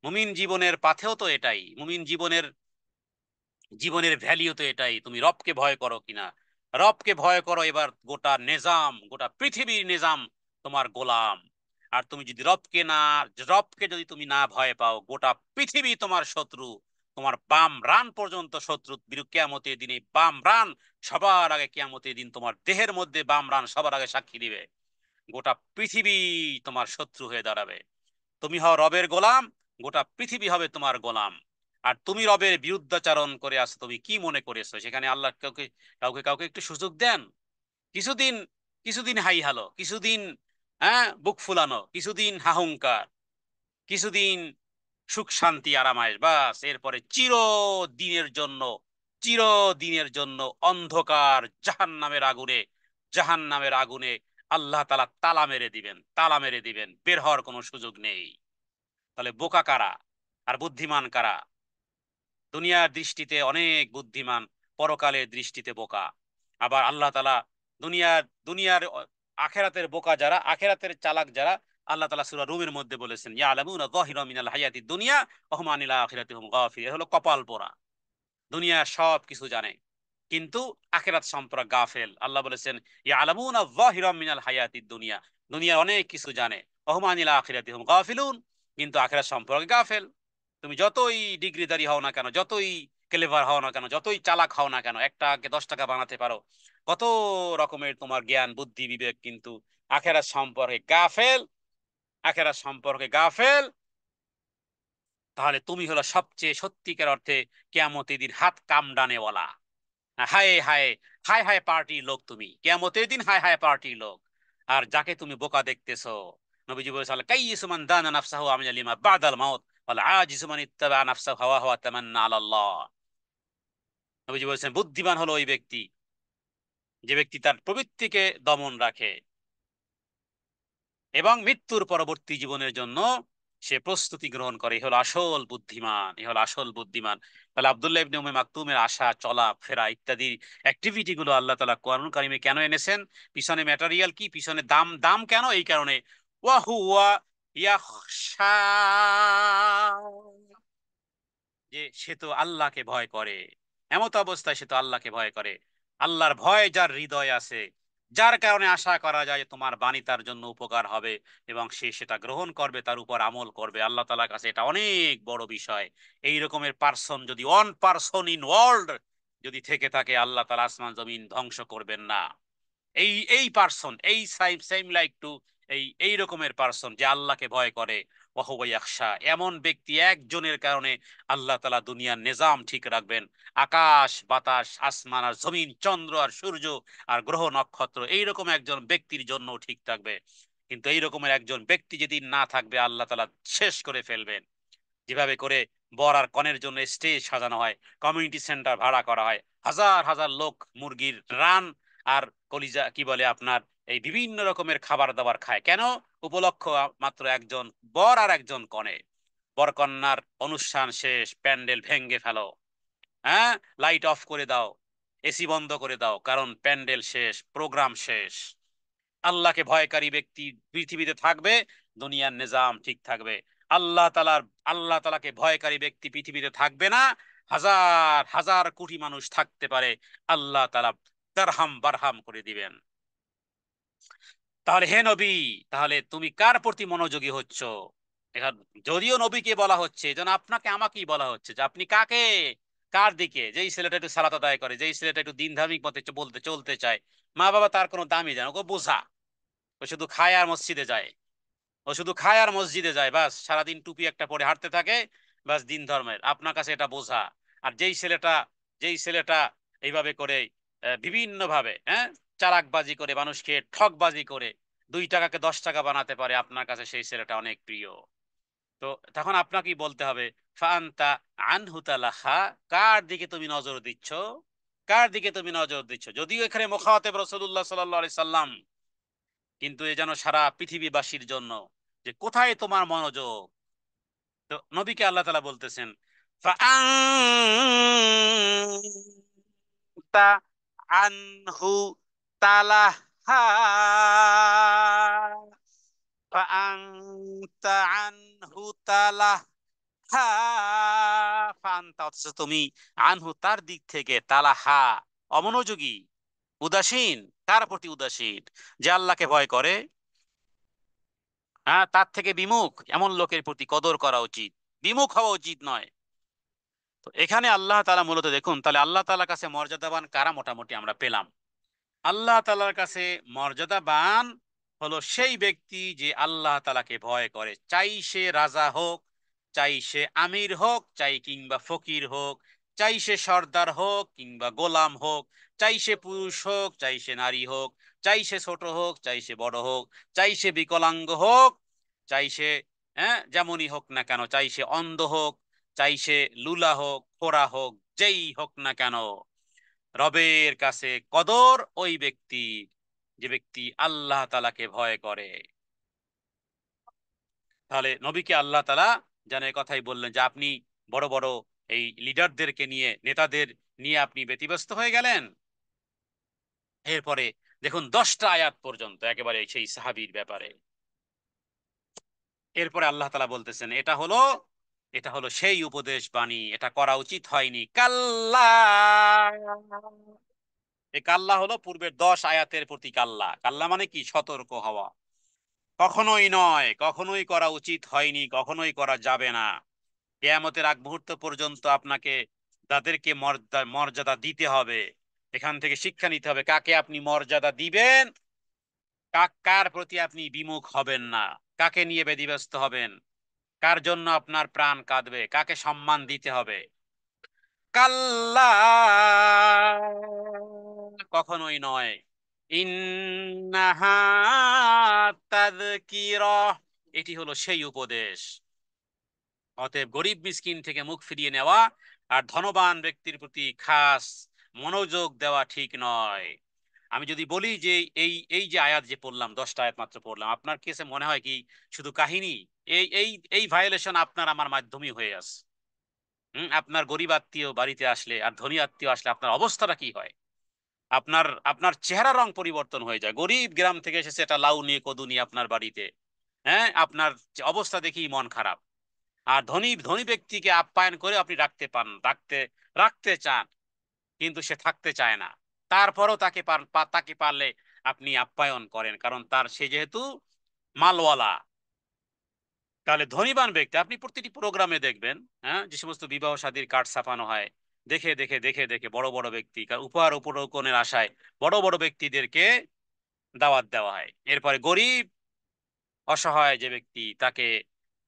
মুমিন জীবনের পাথেও তো এটাই, মুমিন জীবনের জীবনের ভ্যালিও তো এটাই, তুমি রবকে ভয় করো কিনা। রবকে ভয় করো, এবার গোটা নিজাম, গোটা পৃথিবীর নিজাম তোমার গোলাম। আর তুমি যদি রবকে যদি তুমি না ভয় পাও, গোটা পৃথিবী তোমার শত্রু। তোমার বাম রান পর্যন্ত শত্রু। কিয়ামতের দিনে বাম রান সবার আগে, কিয়ামতের দিন তোমার দেহের মধ্যে বাম রান সবার আগে সাক্ষী দিবে। গোটা পৃথিবী তোমার শত্রু হয়ে দাঁড়াবে। তুমি হও রবের গোলাম, গোটা পৃথিবী হবে তোমার গোলাম। আর তুমি রবের বিরুদ্ধাচারণ করে আসো, তুমি কি মনে করেছো সেখানে আল্লাহ কাউকে কাউকে কাউকে একটু সুযোগ দেন? কিছুদিন, কিছুদিন হাই হালো, কিছুদিন হ্যাঁ বুক ফুলানো, কিছুদিন হাহুংকার, কিছুদিন সুখ শান্তি আরামায়েশ, বাস। এরপরে চিরদিনের জন্য অন্ধকার জাহান্নামের আগুনে আল্লাহ তাআলা তালা মেরে দিবেন, বের হওয়ার কোনো সুযোগ নেই। তাহলে বোকা কারা আর বুদ্ধিমান কারা? দুনিয়ার দৃষ্টিতে অনেক বুদ্ধিমান, পরকালের দৃষ্টিতে বোকা। আবার আল্লাহ তাআলা দুনিয়ার দুনিয়ার আখেরাতের বোকা যারা, আখেরাতের চালাক যারা, আল্লাহ তাআলা সূরা রুমের মধ্যে বলেছেন, ইয়ালামুনা যাহিরা মিনাল হায়াতিদ দুনিয়া ওয়া হুম আনিল আখিরাতি হুম গাফিল। এ হলো কপাল পোড়া, দুনিয়ার সব কিছু জানে কিন্তু আখেরাত সম্পর্কে গাফেল। আল্লাহ বলেছেন, ইয়ালামুনা যাহিরা মিনাল হায়াতিদ দুনিয়া, দুনিয়ার অনেক কিছু জানে, ওয়া হুম আনিল আখিরাতি হুম গাফিলুন, কিন্তু আখেরাত সম্পর্কে গাফেল। তুমি যতই ডিগ্রিধারী হও না কেন, যতই ক্লেভার হও না কেন, যতই চালাক হও না কেন, 1 টাকাকে 10 টাকা বানাতে পারো, কত রকমের তোমার জ্ঞান বুদ্ধি বিবেক, কিন্তু আখেরাত সম্পর্কে গাফেল। তাহলে তুমি হলো সবচেয়ে সত্যিকার অর্থে কিয়ামতের দিন হাত কামড়ানেওয়ালা। হায় হায়, হায় হায় পার্টির লোক তুমি, কিয়ামতের দিন হায় হায় পার্টির লোক। আর যাকে তুমি বোকা দেখতেছো, নবীজি বলেছেন, কাইয়িসু মান দানা নাফসাহু আমিলা লিমা বাদাল মাউত ওয়াল আজিজু মান ইত্তাবা নাফসাহু হাওয়া হাওয়া তামান্না আলাল্লাহ। নবীজি বলেছেন, বুদ্ধিমান হলো ওই ব্যক্তি, যে ব্যক্তি তার প্রবৃত্তিকে দমন রাখে এবং মৃত্যুর পরবর্তী জীবনের জন্য সে প্রস্তুতি গ্রহণ করে। এ হলো আসল বুদ্ধিমান। তাহলে আব্দুল্লাহ ইবনে উম্মে মাকতুমের আসা, চলা ফেরা ইত্যাদি অ্যাক্টিভিটি গুলো আল্লাহ তাআলা কোরআন কারিমে কেন এনেছেন? পিছনে ম্যাটেরিয়াল কি, পিছনে দাম, দাম কেন? এই কারণে, ওয়া হুয়া ইয়াখশা, যে সে তো আল্লাহকে ভয় করে। এমত অবস্থায় সে তো আল্লাহকে ভয় করে। আল্লাহর ভয় যার হৃদয়ে আছে, যার কারণে আশা করা যায় যে তোমার বাণী তার জন্য উপকার হবে এবং সে সেটা গ্রহণ করবে, তার উপর আমল করবে, আল্লাহ তাআলার কাছে এটা অনেক বড় বিষয়। এই রকমের পার্সন যদি, ওয়ান পার্সন ইন ওয়ার্ল্ড যদি থেকে থাকে, আল্লাহ তাআলা আসমান জমিন ধ্বংস করবেন না। এই পার্সন, এই সাইম সেম লাইক টু, এই রকমের পার্সন যে আল্লাহকে ভয় করে, ওয়াহুয়া ইয়াখশা, এমন ব্যক্তি একজনের কারণে আল্লাহ তাআলা দুনিয়ার নিজাম ঠিক রাখবেন। আকাশ বাতাস, আসমান আর জমিন, চন্দ্র আর সূর্য আর গ্রহ নক্ষত্র, এইরকম একজন ব্যক্তির জন্য ঠিক থাকবে। কিন্তু এই রকমের একজন ব্যক্তি যেদিন না থাকবে, আল্লাহ তাআলা শেষ করে ফেলবেন। যেভাবে করে বর আর কনের জন্য স্টেজ সাজানো হয়, কমিউনিটি সেন্টার ভাড়া করা হয়, হাজার হাজার লোক মুরগির রান আর কলিজা কি বলে আপনার, এই বিভিন্ন রকমের খাবার দাবার খায় কেন? উপলক্ষ মাত্র একজন বর আর একজন কনে। বরকন্যার অনুষ্ঠান শেষ, প্যান্ডেল ভেঙ্গে ফেলো, হ্যাঁ, লাইট অফ করে দাও, এসি বন্ধ করে দাও, কারণ প্যান্ডেল শেষ, প্রোগ্রাম শেষ। আল্লাহকে ভয়কারী ব্যক্তি পৃথিবীতে থাকবে, দুনিয়ার নিজাম ঠিক থাকবে। আল্লাহ তালার আল্লাহ তালাকে ভয়কারী ব্যক্তি পৃথিবীতে থাকবে না। হাজার হাজার কোটি মানুষ থাকতে পারে, আল্লাহ তালা দারহাম বারহাম করে দিবেন। তাহলে হে নবী, তাহলে তুমি কার প্রতি মনোযোগী হচ্ছ? এখন যদিও নবীকে বলা হচ্ছে, যেন আপনাকে আমাকেই বলা হচ্ছে যে আপনি কাকে, কার দিকে? যেই ছেলেটা একটু সালাত আদায় করে, যেই ছেলেটা একটু দিন ধার্মিক পথে বলতে চলতে চায়, মা বাবা তার কোনো দামই জানে, ওকে বোঝা। ও শুধু খায় আর মসজিদে যায়, ও শুধু খায় আর মসজিদে যায়, বাস সারাদিন টুপি একটা পরে হাঁটতে থাকে, বাস দিন ধর্মের আপনার কাছে এটা বোঝা। আর যেই ছেলেটা এইভাবে করে বিভিন্ন ভাবে, হ্যাঁ, চালাকবাজি করে, মানুষকে ঠকবাজি করে 2 টাকাকে 10 টাকা বানাতে পারে, আপনার কাছে সেই ছেলেটা অনেক প্রিয়। তো তখন আপনাকেই বলতে হবে, ফান্তা আনহু তালাহা, কার দিকে তুমি নজর দিচ্ছ? কার দিকে তুমি নজর দিচ্ছ? যদিও এখানে মুখাতেব রাসূলুল্লাহ সাল্লাল্লাহু আলাইহি সাল্লাম, কিন্তু এ যেন সারা পৃথিবীবাসীর জন্য, যে কোথায় তোমার মনোযোগ। তো নবীকে আল্লাহ তাআলা বলতেছেন, ফাআনতা আনহু তালাহা, ফাআনতা আনহু তালাহা, ফাআনতা, অথচ তুমি আনহু তার দিক থেকে, তালাহা অমনোযোগী, উদাসীন। কার প্রতি উদাসীন? যে আল্লাহকে ভয় করে, হ্যাঁ, তার থেকে বিমুখ এমন লোকের প্রতি কদর করা উচিত, বিমুখ হওয়া উচিত নয়। তো এখানে আল্লাহ তাআলা মূলত দেখুন, তাহলে আল্লাহ তাআলার কাছে মর্যাদাবান কারা মোটামুটি আমরা পেলাম। আল্লাহ তাআলার কাছে মর্যাদাবান হলো সেই ব্যক্তি যে আল্লাহ তাআলাকে ভয় করে, চাই সে রাজা হোক, চাই সে আমির হোক, চাই কিংবা ফকির হোক, চাই সে সর্দার হোক কিংবা গোলাম হোক, চাই সে পুরুষ হোক, চাই সে নারী হোক, চাই সে ছোট হোক, চাই সে বড় হোক, চাই সে বিকলাঙ্গ হোক, চাই সে, হ্যাঁ, যেমনই হোক না কেন, চাই সে অন্ধ হোক, চাই সে লুলা হোক, খোড়া হোক, যেই হোক না কেন, রবের কাছে কদর ওই ব্যক্তি যে ব্যক্তি আল্লাহ তাআলাকে ভয় করে। তাহলে নবীকে আল্লাহ তাআলা জানে কথাই বললেন যে আপনি বড় বড় এই লিডারদেরকে নিয়ে, নেতাদের নিয়ে আপনি ব্যতিব্যস্ত হয়ে গেলেন। এরপরে দেখুন 10টা আয়াত পর্যন্ত একেবারে সেই সাহাবীর ব্যাপারে। এরপরে আল্লাহ তাআলা বলতেছেন, এটা হলো সেই উপদেশ বাণী, এটা করা উচিত হয়নি। কাল্লা, এই কাল্লা হলো পূর্বের 10 আয়াতের প্রতি কাল্লা। কাল্লা মানে কি? সতর্ক হওয়া। কখনোই নয়, কখনোই করা উচিত হয়নি, কখনোই করা যাবে না। কিয়ামতের আগ মুহূর্ত পর্যন্ত আপনাকে তাদেরকে মর্যাদা দিতে হবে। এখান থেকে শিক্ষা নিতে হবে কাকে আপনি মর্যাদা দিবেন, কার প্রতি আপনি বিমুখ হবেন না, কাকে নিয়ে ব্যতিব্যস্ত হবেন, কার জন্য আপনার প্রাণ কাঁদবে, কাকে সম্মান দিতে হবে। কাল্লা, কখনোই নয়। ইন্নাহা তাযকিরাহ, এটি হলো সেই উপদেশ। অতএব গরিব মিসকিন থেকে মুখ ফিরিয়ে নেওয়া আর ধনবান ব্যক্তির প্রতি খাস মনোযোগ দেওয়া ঠিক নয়। আমি যদি বলি যে এই এই যে আয়াত যে পড়লাম, 10টা আয়াত মাত্র পড়লাম, আপনার কাছে মনে হয় কি শুধু কাহিনী? এই এই এই ভায়োলেশন আপনার আমার মাধ্যমেই হয়ে আছে। আপনার গরিব আত্মীয় বাড়িতে আসলে আর ধনী আত্মীয় আসলে আপনার অবস্থাটা কি হয়? আপনার আপনার চেহারা রং পরিবর্তন হয়ে যায়। গরিব গ্রাম থেকে এসেছে, এটা লাউ নিয়ে কদু নিয়ে আপনার বাড়িতে, হ্যাঁ, আপনার যে অবস্থা দেখি মন খারাপ। আর ধনী ধনী ব্যক্তিকে আপ্যায়ন করে আপনি রাখতে চান, কিন্তু সে থাকতে চায় না। তারপরও তাকে পারলে আপনি আপ্যায়ন করেন, কারণ সে যেহেতু মালওয়ালা। তাহলে ধনীবান ব্যক্তি আপনি প্রতিটি প্রোগ্রামে দেখবেন, হ্যাঁ, যে সমস্ত বিবাহ শাদীর কার্ড ছাপানো হয়, দেখে দেখে দেখে দেখে বড় বড় ব্যক্তি, কারণ উপহার উপঢৌকনের আশায় বড় বড় ব্যক্তিদেরকে দাওয়াত দেওয়া হয়। এরপরে গরিব অসহায় যে ব্যক্তি, তাকে,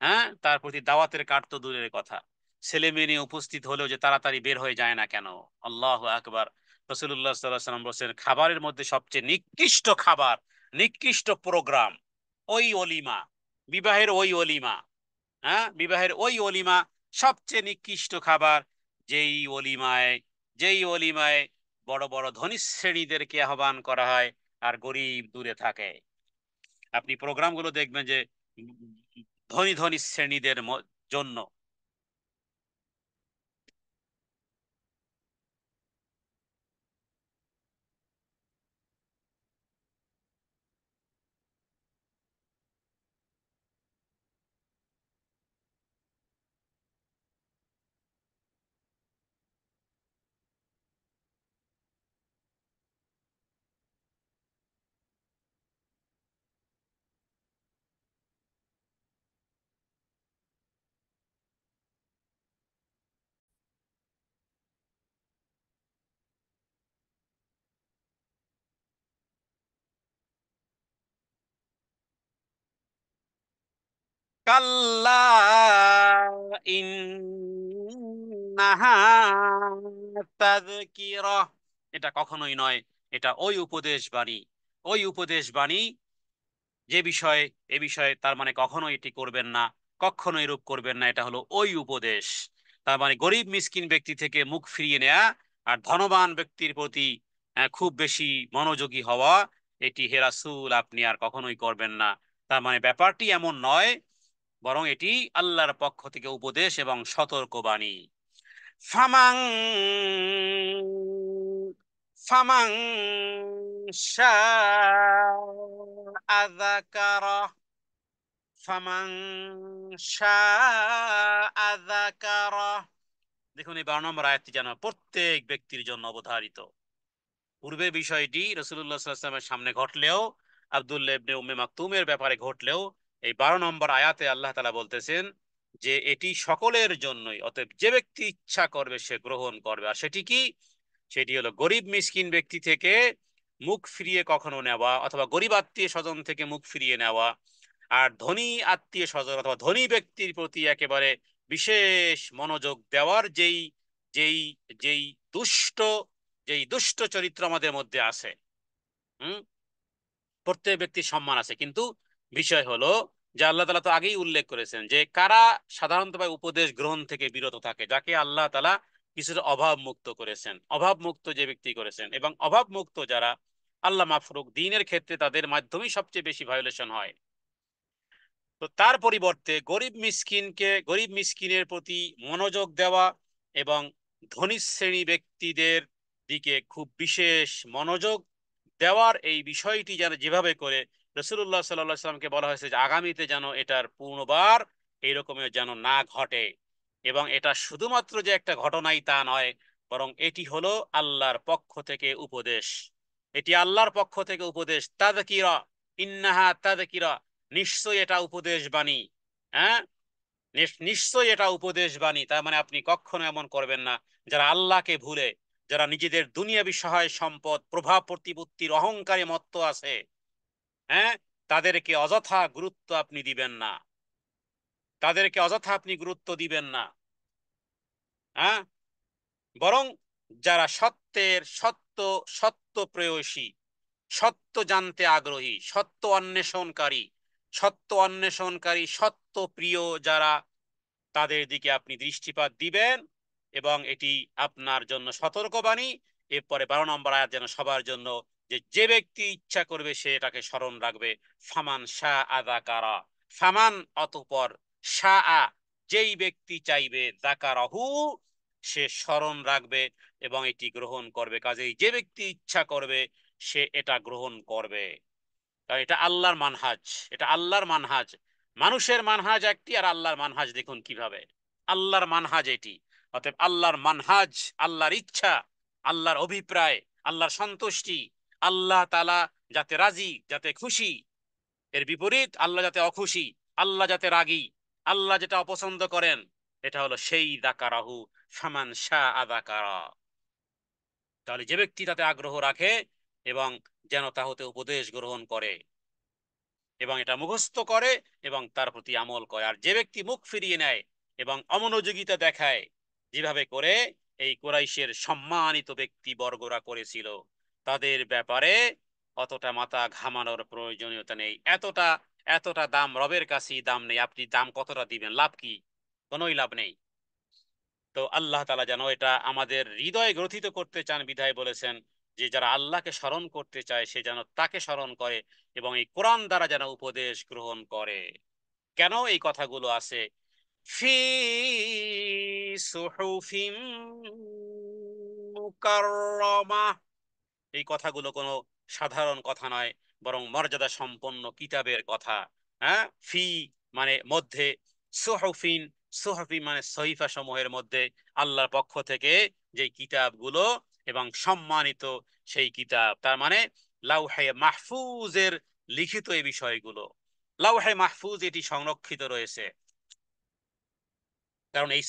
হ্যাঁ, তার প্রতি দাওয়াতের কার্ড তো দূরের কথা, ছেলে মেয়ে নিয়ে উপস্থিত হলেও যে তাড়াতাড়ি বের হয়ে যায় না কেন। আল্লাহু আকবার। রাসূলুল্লাহ সাল্লাল্লাহু আলাইহি ওয়াসাল্লাম বলেছেন, খাবারের মধ্যে সবচেয়ে নিকৃষ্ট খাবার, নিকৃষ্ট প্রোগ্রাম ওই অলিমা, বিবাহের ওই অলিমা। হ্যাঁ, বিবাহের ওই অলিমা সবচেয়ে নিকৃষ্ট খাবার। যেই অলিমায় যেই অলিমায় বড় বড় ধনী শ্রেণীদেরকে আহ্বান করা হয় আর গরিব দূরে থাকে। আপনি প্রোগ্রামগুলো দেখবেন যে ধনী ধনী শ্রেণীদের জন্য। কাল্লা ইন্নাহা তাযকিরা, এটা কখনোই নয়, এটা ওই উপদেশ বাণী, ওই উপদেশ বাণী যে বিষয়ে, এ বিষয়ে তার মানে কখনো এটি করবেন না, কখনো এরূপ করবেন না, এটা হলো ওই উপদেশ। তার মানে গরিব মিসকিন ব্যক্তি থেকে মুখ ফিরিয়ে নেয়া আর ধনবান ব্যক্তির প্রতি খুব বেশি মনোযোগী হওয়া, এটি হে রাসূল আপনি আর কখনোই করবেন না। তার মানে ব্যাপারটি এমন নয়, বরং এটি আল্লাহর পক্ষ থেকে উপদেশ এবং সতর্কবাণী। ফামাং ফামাং শাআ যাকারা, ফামান শাআ যাকারা। দেখুন এই 12 নম্বর আয়াতটি যেন প্রত্যেক ব্যক্তির জন্য অবধারিত। পূর্বের বিষয়টি রাসূলুল্লাহ সাল্লাল্লাহু আলাইহি ওয়াসাল্লামের সামনে ঘটলেও, আব্দুল্লাহ ইবনে উম্মে মাকতুমের ব্যাপারে ঘটলেও, এই 12 নম্বর আয়াতে আল্লাহ তাআলা বলতেছেন যে এটি সকলের জন্যই, অতএব যে ব্যক্তি ইচ্ছা করবে সে গ্রহণ করবে। আর সেটি কি? সেটি হলো গরিব মিসকিন ব্যক্তি থেকে মুখ ফিরিয়ে কখনো নেওয়া, অথবা গরিব আত্মীয় স্বজন থেকে মুখ ফিরিয়ে নেওয়া, আর ধনী আত্মীয় স্বজন অথবা ধনী ব্যক্তির প্রতি একেবারে বিশেষ মনোযোগ দেওয়ার যেই যেই যেই দুষ্ট যেই দুষ্ট চরিত্র আমাদের মধ্যে আছে। হুম, প্রত্যেক ব্যক্তির সম্মান আছে, কিন্তু বিষয় হলো যে আল্লাহ তালা তো আগেই উল্লেখ করেছেন যে কারা সাধারণতভাবে উপদেশ গ্রহণ থেকে বিরত থাকে, যাকে আল্লাহ তালা কিছুটা অভাব মুক্ত করেছেন, অভাব মুক্ত যে ব্যক্তি করেছেন, এবং অভাব মুক্ত যারা, আল্লাহ মাফরুক দিনের ক্ষেত্রে তাদের মাধ্যমেই সবচেয়ে বেশি ভায়োলেশন হয়। তো তার পরিবর্তে গরিব মিসকিনের প্রতি মনোযোগ দেওয়া এবং ধনী শ্রেণী ব্যক্তিদের দিকে খুব বিশেষ মনোযোগ দেওয়ার এই বিষয়টি যেন যেভাবে করে রাসূলুল্লাহ সাল্লাল্লাহু আলাইহি সাল্লামকে বলা হয়েছে যে আগামীতে যেন এটার পুনর্বার এইরকমের যেন না ঘটে, এবং এটা শুধুমাত্র যে একটা ঘটনাই তা নয়, বরং এটি হলো আল্লাহর পক্ষ থেকে উপদেশ। এটি আল্লাহর পক্ষ থেকে উপদেশ, তাযকিরা, ইন্নাহা তাযকিরা, নিশ্চয়ই এটা উপদেশ বাণী। হ্যাঁ, নিশ্চয়ই এটা উপদেশ বাণী। তার মানে আপনি কখনো এমন করবেন না যারা আল্লাহকে ভুলে, যারা নিজেদের দুনিয়াবি সহায় সম্পদ, প্রভাব প্রতিপত্তির অহংকারে মত্ত আছে, হ্যাঁ, তাদেরকে অযথা গুরুত্ব আপনি দিবেন না, তাদেরকে অযথা আপনি গুরুত্ব দিবেন না। হ্যাঁ, বরং যারা সত্য প্রেয়সী, সত্য জানতে আগ্রহী, সত্য অন্বেষণকারী, সত্য প্রিয় যারা, তাদের দিকে আপনি দৃষ্টিপাত দিবেন, এবং এটি আপনার জন্য সতর্কবাণী। এরপরে 12 নম্বর আয়াত যেন সবার জন্য, যে যে ব্যক্তি ইচ্ছা করবে সে এটাকে স্মরণ রাখবে। ফামান শাহ আদা কারা, ফামান অতঃপর, শাহ যেই ব্যক্তি চাইবে, যাকারাহু সে স্মরণ রাখবে এবং এটি গ্রহণ করবে। কাজেই যে ব্যক্তি ইচ্ছা করবে সে এটা গ্রহণ করবে। কারণ এটা আল্লাহর মানহাজ, এটা আল্লাহর মানহাজ। মানুষের মানহাজ একটি, আর আল্লাহর মানহাজ দেখুন কিভাবে, আল্লাহর মানহাজ এটি। অতএব আল্লাহর মানহাজ, আল্লাহর ইচ্ছা, আল্লাহর অভিপ্রায়, আল্লাহর সন্তুষ্টি, আল্লাহ তাআলা যাতে রাজি, যাতে খুশি, এর বিপরীত আল্লাহ যাতে অখুশি, আল্লাহ যাতে রাগী, আল্লাহ যেটা অপছন্দ করেন, এটা হলো সেই দাকারাহু, ফামান শাআ আযাকারা। তাহলে যে ব্যক্তি তাতে আগ্রহ রাখে এবং যেন তা হতে উপদেশ গ্রহণ করে এবং এটা মুখস্থ করে এবং তার প্রতি আমল করে। আর যে ব্যক্তি মুখ ফিরিয়ে নেয় এবং অমনোযোগিতা দেখায়, যেভাবে করে এই কুরাইশের সম্মানিত ব্যক্তি বর্গরা করেছিল, তাদের ব্যাপারে অতটা মাথা ঘামানোর প্রয়োজনীয়তা নেই। এতটা এতটা দাম রবের কাছেই দাম নেই, আপনি দাম কতটা দিবেন, লাভ কি? কোনোই লাভ নেই। তো আল্লাহ তাআলা যেন এটা আমাদের হৃদয়ে গ্রথিত করতে চান, বিধায় বলেছেন যে যারা আল্লাহকে স্মরণ করতে চায় সে যেন তাকে স্মরণ করে এবং এই কোরআন দ্বারা যেন উপদেশ গ্রহণ করে। কেন এই কথাগুলো আছে? ফি সুহুফিম মুকাররমা, এই কথাগুলো কোনো সাধারণ কথা নয়, বরং মর্যাদা সম্পন্ন কিতাবের কথা। হ্যাঁ, ফি মানে মধ্যে, সুহফিন, সুহফি মানে সহিফা সমূহের মধ্যে, আল্লাহর পক্ষ থেকে যে কিতাবগুলো এবং সম্মানিত সেই কিতাব, তার মানে লাউহে মাহফুজের লিখিত এই বিষয়গুলো। লাউহে মাহফুজ এটি সংরক্ষিত রয়েছে, কারণ এই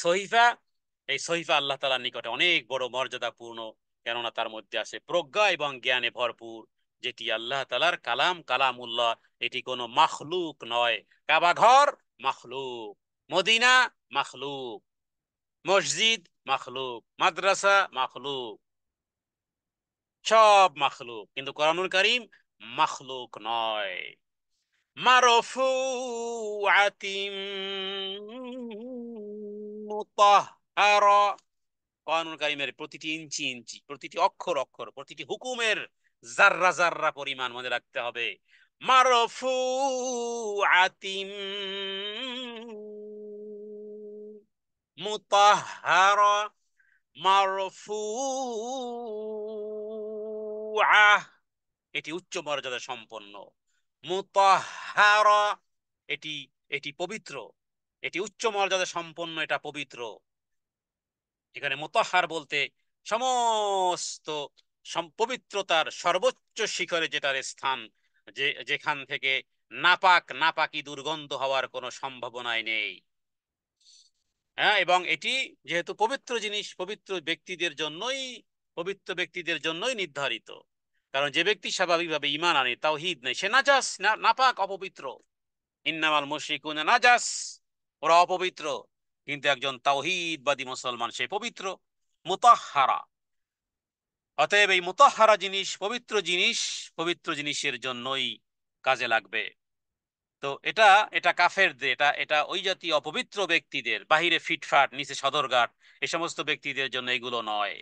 সহিফা আল্লাহ তাআলার নিকটে অনেক বড় মর্যাদাপূর্ণ, কেননা তার মধ্যে আছে প্রজ্ঞা এবং জ্ঞানে ভরপুর, যেটি আল্লাহ তাআলার কালাম, কালামুল্লাহ, এটি কোনো মাখলুক নয়। কাবা ঘর মাখলুক, মদিনা মাখলুক, মসজিদ মাখলুক, মাদ্রাসা মাখলুক, সব মাখলুক, কিন্তু কোরআনুল কারীম মাখলুক নয়। মারফুআতিম মুতাহহারা, কোরআনুল কারীমের প্রতিটি ইঞ্চি ইঞ্চি, প্রতিটি অক্ষর অক্ষর, প্রতিটি হুকুমের জাররা জাররা পরিমাণ মনে রাখতে হবে। মারফুআতিম মুতাহহারা, মারফুআহ, এটি উচ্চ মর্যাদা সম্পন্ন। মুতাহহারা, এটি এটি পবিত্র, এটি উচ্চ মর্যাদা সম্পন্ন, এটা পবিত্র। এখানে মুতাহহার বলতে সমস্ত পবিত্রতার সর্বোচ্চ শিখরে যেটার স্থান, যেখান থেকে নাপাক নাপাকি দুর্গন্ধ হওয়ার কোনো সম্ভাবনাই নেই। হ্যাঁ, এবং এটি যেহেতু পবিত্র জিনিস, পবিত্র ব্যক্তিদের জন্যই নির্ধারিত। কারণ যে ব্যক্তি স্বাভাবিকভাবে ঈমান আনে, তাওহীদ নেই, সে নাজাস, নাপাক, অপবিত্র। ইন্নামাল মুশরিকুনা নাজাস, ওরা অপবিত্র। কিন্তু একজন তাওহীদবাদী মুসলমান, সে পবিত্র, মুতাহহারা। অতএব এই মুতাহহারা জিনিস পবিত্র জিনিস, পবিত্র জিনিসের জন্যই কাজে লাগবে। তো এটা এটা কাফেরদের, এটা এটা ওই জাতীয় অপবিত্র ব্যক্তিদের, বাহিরে ফিটফাট নিচে সদরঘাট, এই সমস্ত ব্যক্তিদের জন্য এগুলো নয়।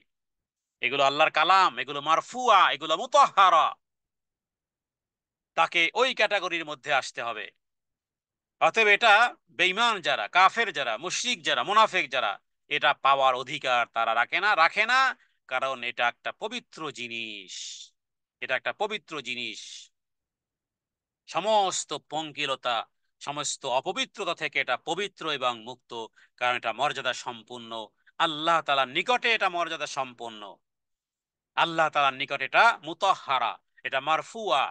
এগুলো আল্লাহর কালাম, এগুলো মারফুয়া, এগুলো মুতাহহারা, তাকে ওই ক্যাটাগরির মধ্যে আসতে হবে। অতএব এটা বেঈমান যারা, কাফের যারা, মুশরিক যারা, মুনাফিক যারা, এটা পাওয়ার অধিকার তারা রাখে না, কারণ এটা একটা পবিত্র জিনিস। এটা একটা পবিত্র জিনিস, সমস্ত পঙ্কিলতা, সমস্ত অপবিত্রতা থেকে এটা পবিত্র এবং মুক্ত, কারণ এটা মর্যাদা সম্পূর্ণ। আল্লাহ তাআলার নিকটে এটা মর্যাদা সম্পন্ন, আল্লাহ তাআলার নিকট এটা মুতাহহারা, এটা মারফুয়া।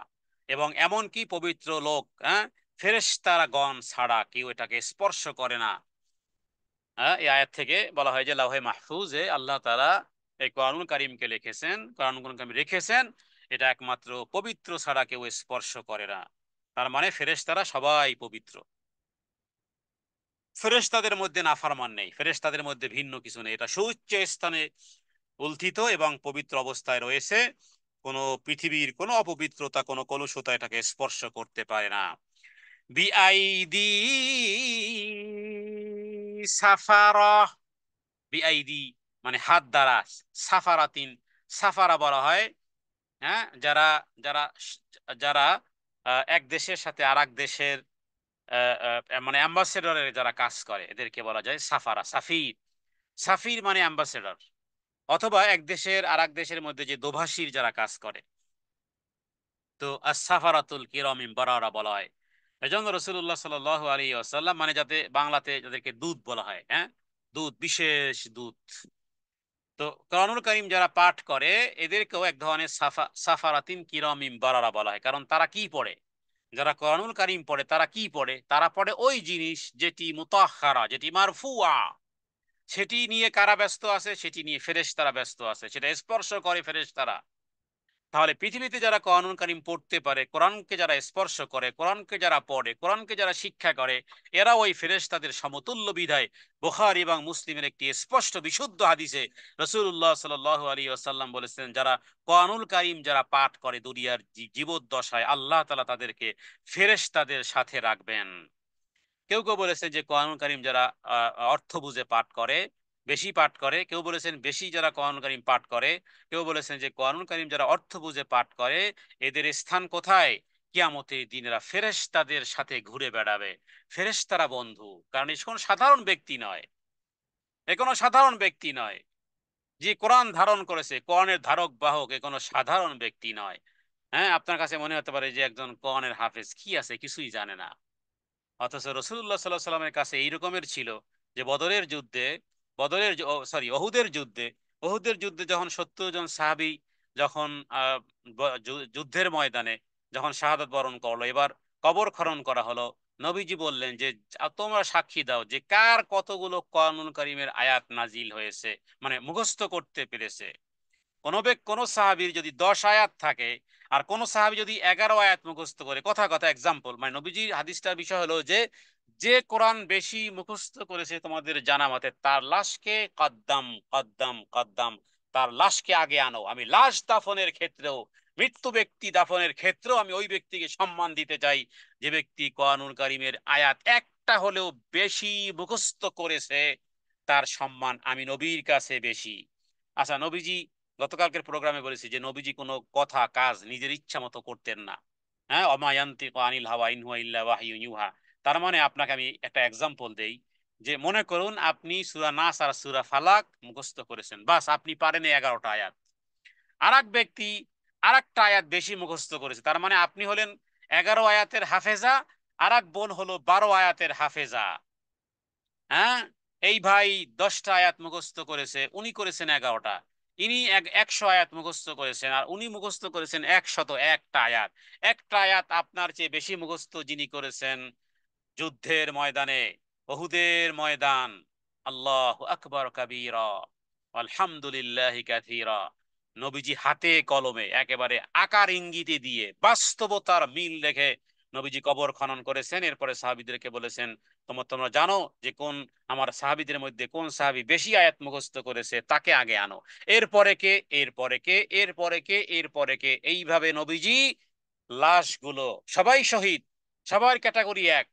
এবং এমন কি পবিত্র লোক, ফেরেশতাগণ ছাড়া কেউ এটাকে স্পর্শ করে না। এই আয়াত থেকে বলা হয় যে লাওহে মাহফুজে আল্লাহ তাআলা এই কোরআনুল কারীমকে লিখেছেন, কোরআনুল কারীম রেখেছেন, এটা একমাত্র পবিত্র ছাড়া কেউ স্পর্শ করে না। তার মানে ফেরেশতারা সবাই পবিত্র। ফেরেশতাদের মধ্যে নাফরমান নেই, ফেরেশতাদের মধ্যে ভিন্ন কিছু নেই, এটা সুউচ্চ স্থানে উত্থিত এবং পবিত্র অবস্থায় রয়েছে। কোনো পৃথিবীর কোনো অপবিত্রতা, কোনো কলুষতা এটাকে স্পর্শ করতে পারে না। বিআইদি সাফারা, বিআইদি মানে হাত দ্বারা, সাফারাতিন, সাফারা বলা হয়, যারা যারা যারা এক দেশের সাথে আর এক দেশের মানে অ্যাম্বাসেডরের যারা কাজ করে, এদেরকে বলা যায় সাফারা, সাফির। সাফির মানে অ্যাম্বাসেডর, অথবা এক দেশের আর এক দেশের মধ্যে যে দোভাষীর যারা কাজ করে, তো আস-সাফারাতুল কিরামিন বারারা বলা হয়। এজন্য রাসূলুল্লাহ সাল্লাল্লাহু আলাইহি ওয়াসাল্লাম, মানে যাতে বাংলাতে যাদেরকে দূত বলা হয়, দূত, বিশেষ দূত। তো কোরআনুল কারীম যারা পাঠ করে, এদেরকেও এক ধরনের সাফারাতিন কিরামিন বারারা বলা হয়। কারণ তারা কি পড়ে, যারা কোরআনুল কারীম পড়ে তারা কি পড়ে, তারা পড়ে ওই জিনিস যেটি মুতাহহারা, যেটি মারফুয়া। সেটি নিয়ে কারা ব্যস্ত আছে, সেটি নিয়ে ফেরেশতারা ব্যস্ত আছে, সেটা স্পর্শ করে ফেরেশতারা। তাহলে পৃথিবীতে যারা কোরআনুল কারীম পড়তে পারে, কোরআনকে যারা স্পর্শ করে, কোরআনকে যারা পড়ে, কোরআনকে যারা শিক্ষা করে, এরা ওই ফেরেশতাদের সমতুল্য। বিধায় বুখারী এবং মুসলিমের একটি স্পষ্ট বিশুদ্ধ হাদিসে রাসূলুল্লাহ সাল্লাল্লাহু আলাইহি ওয়াসাল্লাম বলেছেন, যারা কোরআনুল কারীম যারা পাঠ করে দুনিয়ার জীবদ্দশায়, আল্লাহ তাআলা তাদেরকে ফেরেশতাদের সাথে রাখবেন। কেউ কেউ বলেছেন যে কোরআনুল কারীম যারা অর্থ বুঝে পাঠ করে, বেশি পাঠ করে, কেউ বলেছেন বেশি যারা কোরআনুল কারীম পাঠ করে, কেউ বলেছেন যে কোরআনুল কারীম যারা অর্থ বুঝে পাঠ করে, এদের স্থান কোথায়? কিয়ামতের দিন এরা ফেরেশতাদের সাথে ঘুরে বেড়াবে। ফেরেশতারা বন্ধু, কারণ এ কোনো সাধারণ ব্যক্তি নয়, এ কোনো সাধারণ ব্যক্তি নয়। যে কোরআন ধারণ করেছে, কোরআনের ধারক বাহক, এ কোনো সাধারণ ব্যক্তি নয়। আপনার কাছে মনে হতে পারে যে একজন কোরআনের হাফেজ, কি আছে, কিছুই জানে না। অথচ রসুল্লাহ সাল্লাহ সাল্লামের কাছে এই রকমের ছিল যে বদরের যুদ্ধে, ওহুদের যুদ্ধে যখন 70 জন সাহাবী যখন যুদ্ধের ময়দানে যখন শাহাদাত বরণ করলো, এবার কবর খনন করা হলো, নবীজি বললেন যে তোমরা সাক্ষী দাও যে কার কতগুলো কোরআনুল কারীমের আয়াত নাজিল হয়েছে, মানে মুখস্থ করতে পেরেছে। কোন সাহাবীর যদি 10 আয়াত থাকে, আর কোন সাহাবী যদি 11 আয়াত মুখস্থ করে, কথা কথা এক্সাম্পল, মানে নবীজির হাদিসটার বিষয় হলো যে যে কোরআন বেশি মুখস্থ করেছে তোমাদের জানা মতে তার লাশকে কদ্দাম কদ্দাম কদ্দাম, তার লাশকে আগে আনো। আমি লাশ দাফনের ক্ষেত্রেও, মৃত্যু ব্যক্তি দাফনের ক্ষেত্রেও আমি ওই ব্যক্তিকে সম্মান দিতে চাই যে ব্যক্তি কোরআনুল কারীমের আয়াত একটা হলেও বেশি মুখস্থ করেছে, তার সম্মান আমি নবীর কাছে বেশি। আচ্ছা, নবীজি গতকালকের প্রোগ্রামে বলেছি যে নবীজি কোনো কথা কাজ নিজের ইচ্ছা মতো করতেন না। হ্যাঁ, অমা ইয়ান্তিকু আনিল হাওয়া ইন হুয়া ইল্লা ওয়াহয়ুন ইউহা। তার মানে আপনাকে আমি একটা এক্সাম্পল দেই, যে মনে করুন আপনি সূরা নাস আর সূরা ফালাক মুখস্থ করেছেন, বাস আপনি পারেন এই 11টা আয়াত। আর এক ব্যক্তি আর একটা আয়াত বেশি মুখস্থ করেছে, তার মানে আপনি হলেন 11 আয়াতের হাফেজা, আর এক বোন হলো 12 আয়াতের হাফেজা। হ্যাঁ, এই ভাই 10টা আয়াত মুখস্থ করেছে, উনি করেছেন 11টা। ইনি 100 আয়াত মুখস্থ করেছেন, আর উনি মুখস্থ করেছেন 101টা আয়াত। একটা আয়াত আপনার চেয়ে বেশি মুখস্থ যিনি করেছেন যুদ্ধের ময়দানে, ওহুদের ময়দান, আল্লাহু আকবার কাবীরা আলহামদুলিল্লাহি কাসীরা, নবীজি হাতে কলমে একেবারে আকার ইঙ্গিতে দিয়ে বাস্তবতার মিল রেখে নবীজি কবর খনন করেছেন। এরপরে সাহাবীদেরকে বলেছেন, তোমরা জানো যে কোন আমার সাহাবীদের মধ্যে কোন সাহাবী বেশি আয়াত মুখস্থ করেছে, তাকে আগে আনো। এরপরে কে, এরপরে কে, এরপরে কে, এরপরে কে, এইভাবে নবীজি লাশগুলো, সবাই শহীদ, সবার ক্যাটাগরি এক,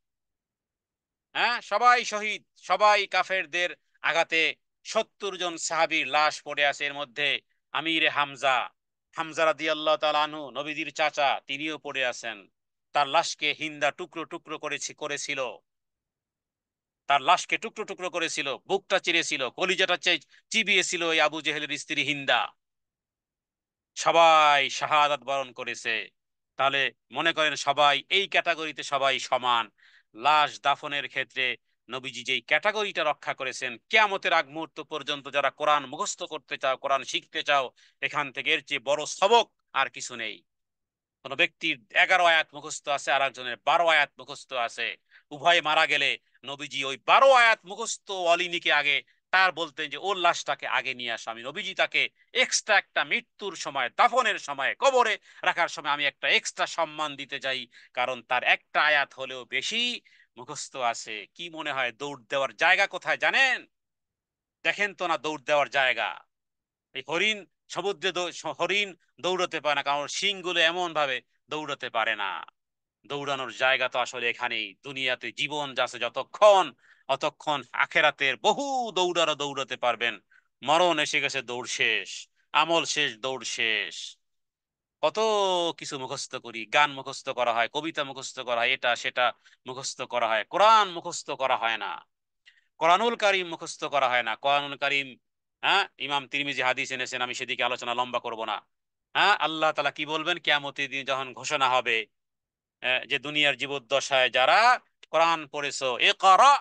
হ্যাঁ সবাই শহীদ, সবাই কাফেরদের আঘাতে 70 জন সাহাবীর লাশ পড়ে আছে। এর মধ্যে আমিরে হামজা, হামজা রাদিয়াল্লাহু তাআলা আনহু নবীজির চাচা, তিনিও পড়ে আছেন। তার লাশকে হিন্দা টুকরো টুকরো করেছিল, তার লাশকে টুকরো টুকরো করেছিল, বুকটা চিরেছিল, কলিজাটা চিবিয়েছিল ওই আবু জেহেলের স্ত্রী হিন্দা। সবাই শাহাদাত বরণ করেছে। তাহলে মনে করেন সবাই এই ক্যাটাগরিতে সবাই সমান। লাশ দাফনের ক্ষেত্রে নবীজি যেই ক্যাটাগরিটা রক্ষা করেছেন, কিয়ামতের আগ মুহূর্ত পর্যন্ত যারা কোরআন মুখস্থ করতে চাও, কোরআন শিখতে চাও, এখান থেকে এর চেয়ে বড় সবক আর কিছু নেই। কোন ব্যক্তির 11 আয়াত মুখস্থ আছে, আর একজনের 12 আয়াত মুখস্থ আছে, উভয়ে মারা গেলে নবীজি ওই 12 আয়াত মুখস্থ অলিনিকে আগে তার বলতেন যে ওর লাশটাকে আগে নিয়ে আসো। আমি নবীজি তাকে এক্সট্রা একটা মৃত্যুর সময়, দাফনের সময়, কবরে রাখার সময় আমি একটা এক্সট্রা সম্মান দিতে চাই, কারণ তার একটা আয়াত হলেও বেশি মুখস্থ আছে। কি মনে হয় দৌড় দেওয়ার জায়গা কোথায় জানেন? দেখেন তো না দৌড় দেওয়ার জায়গা। এই হরিণ, সমুদ্রে হরিণ দৌড়তে পারে না, কারণ শিংগুলো এমন ভাবে দৌড়তে পারে না। দৌড়ানোর জায়গা তো আসলে এখানেই, দুনিয়াতে জীবন যাচ্ছে যতক্ষণ, অতক্ষণ আখেরাতের বহু দৌড়াতে পারবেন। মরণ এসে গেছে, দৌড় শেষ, আমল শেষ, দৌড় শেষ। কত কিছু মুখস্থ করি, গান মুখস্থ করা হয়, কবিতা মুখস্থ করা হয়, এটা সেটা মুখস্থ করা হয়, কোরআন মুখস্থ করা হয় না, কোরআনুল কারীম মুখস্থ করা হয় না। কোরআনুল কারীম, হ্যাঁ, ইমাম তিরমিজি হাদিস এনেছেন, আমি সেদিকে আলোচনা লম্বা করব না। হ্যাঁ, আল্লাহ তাআলা কি বলবেন কিয়ামতের দিন যখন ঘোষণা হবে, যে দুনিয়ার জীবদ্দশায় যারা কোরআন পড়েছো ইকরা,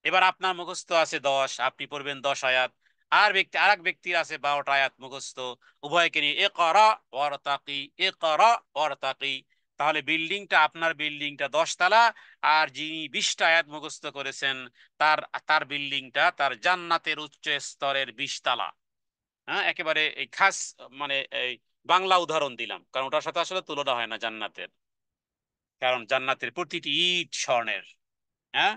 এবার আপনার মুখস্থ আছে 10, আপনি পড়বেন 10 আয়াত, আর এক ব্যক্তির আছে 12টা আয়াত মুখস্থ, উভয়কে নিয়ে ইকরা ওয়ারতাকি, ইকরা ওয়ারতাকি। তাহলে বিল্ডিংটা, আপনার বিল্ডিংটা 10 তলা, আর যিনি 20টা আয়াত মুখস্থ করেছেন তার তার বিল্ডিংটা, তার জান্নাতের উচ্চ স্তরের 20 তলা। হ্যাঁ, একেবারে এই খাস, মানে এই বাংলা উদাহরণ দিলাম, কারণ ওটার সাথে আসলে তুলনা হয় না জান্নাতের, কারণ জান্নাতের প্রতিটি ইট স্বর্ণের। হ্যাঁ,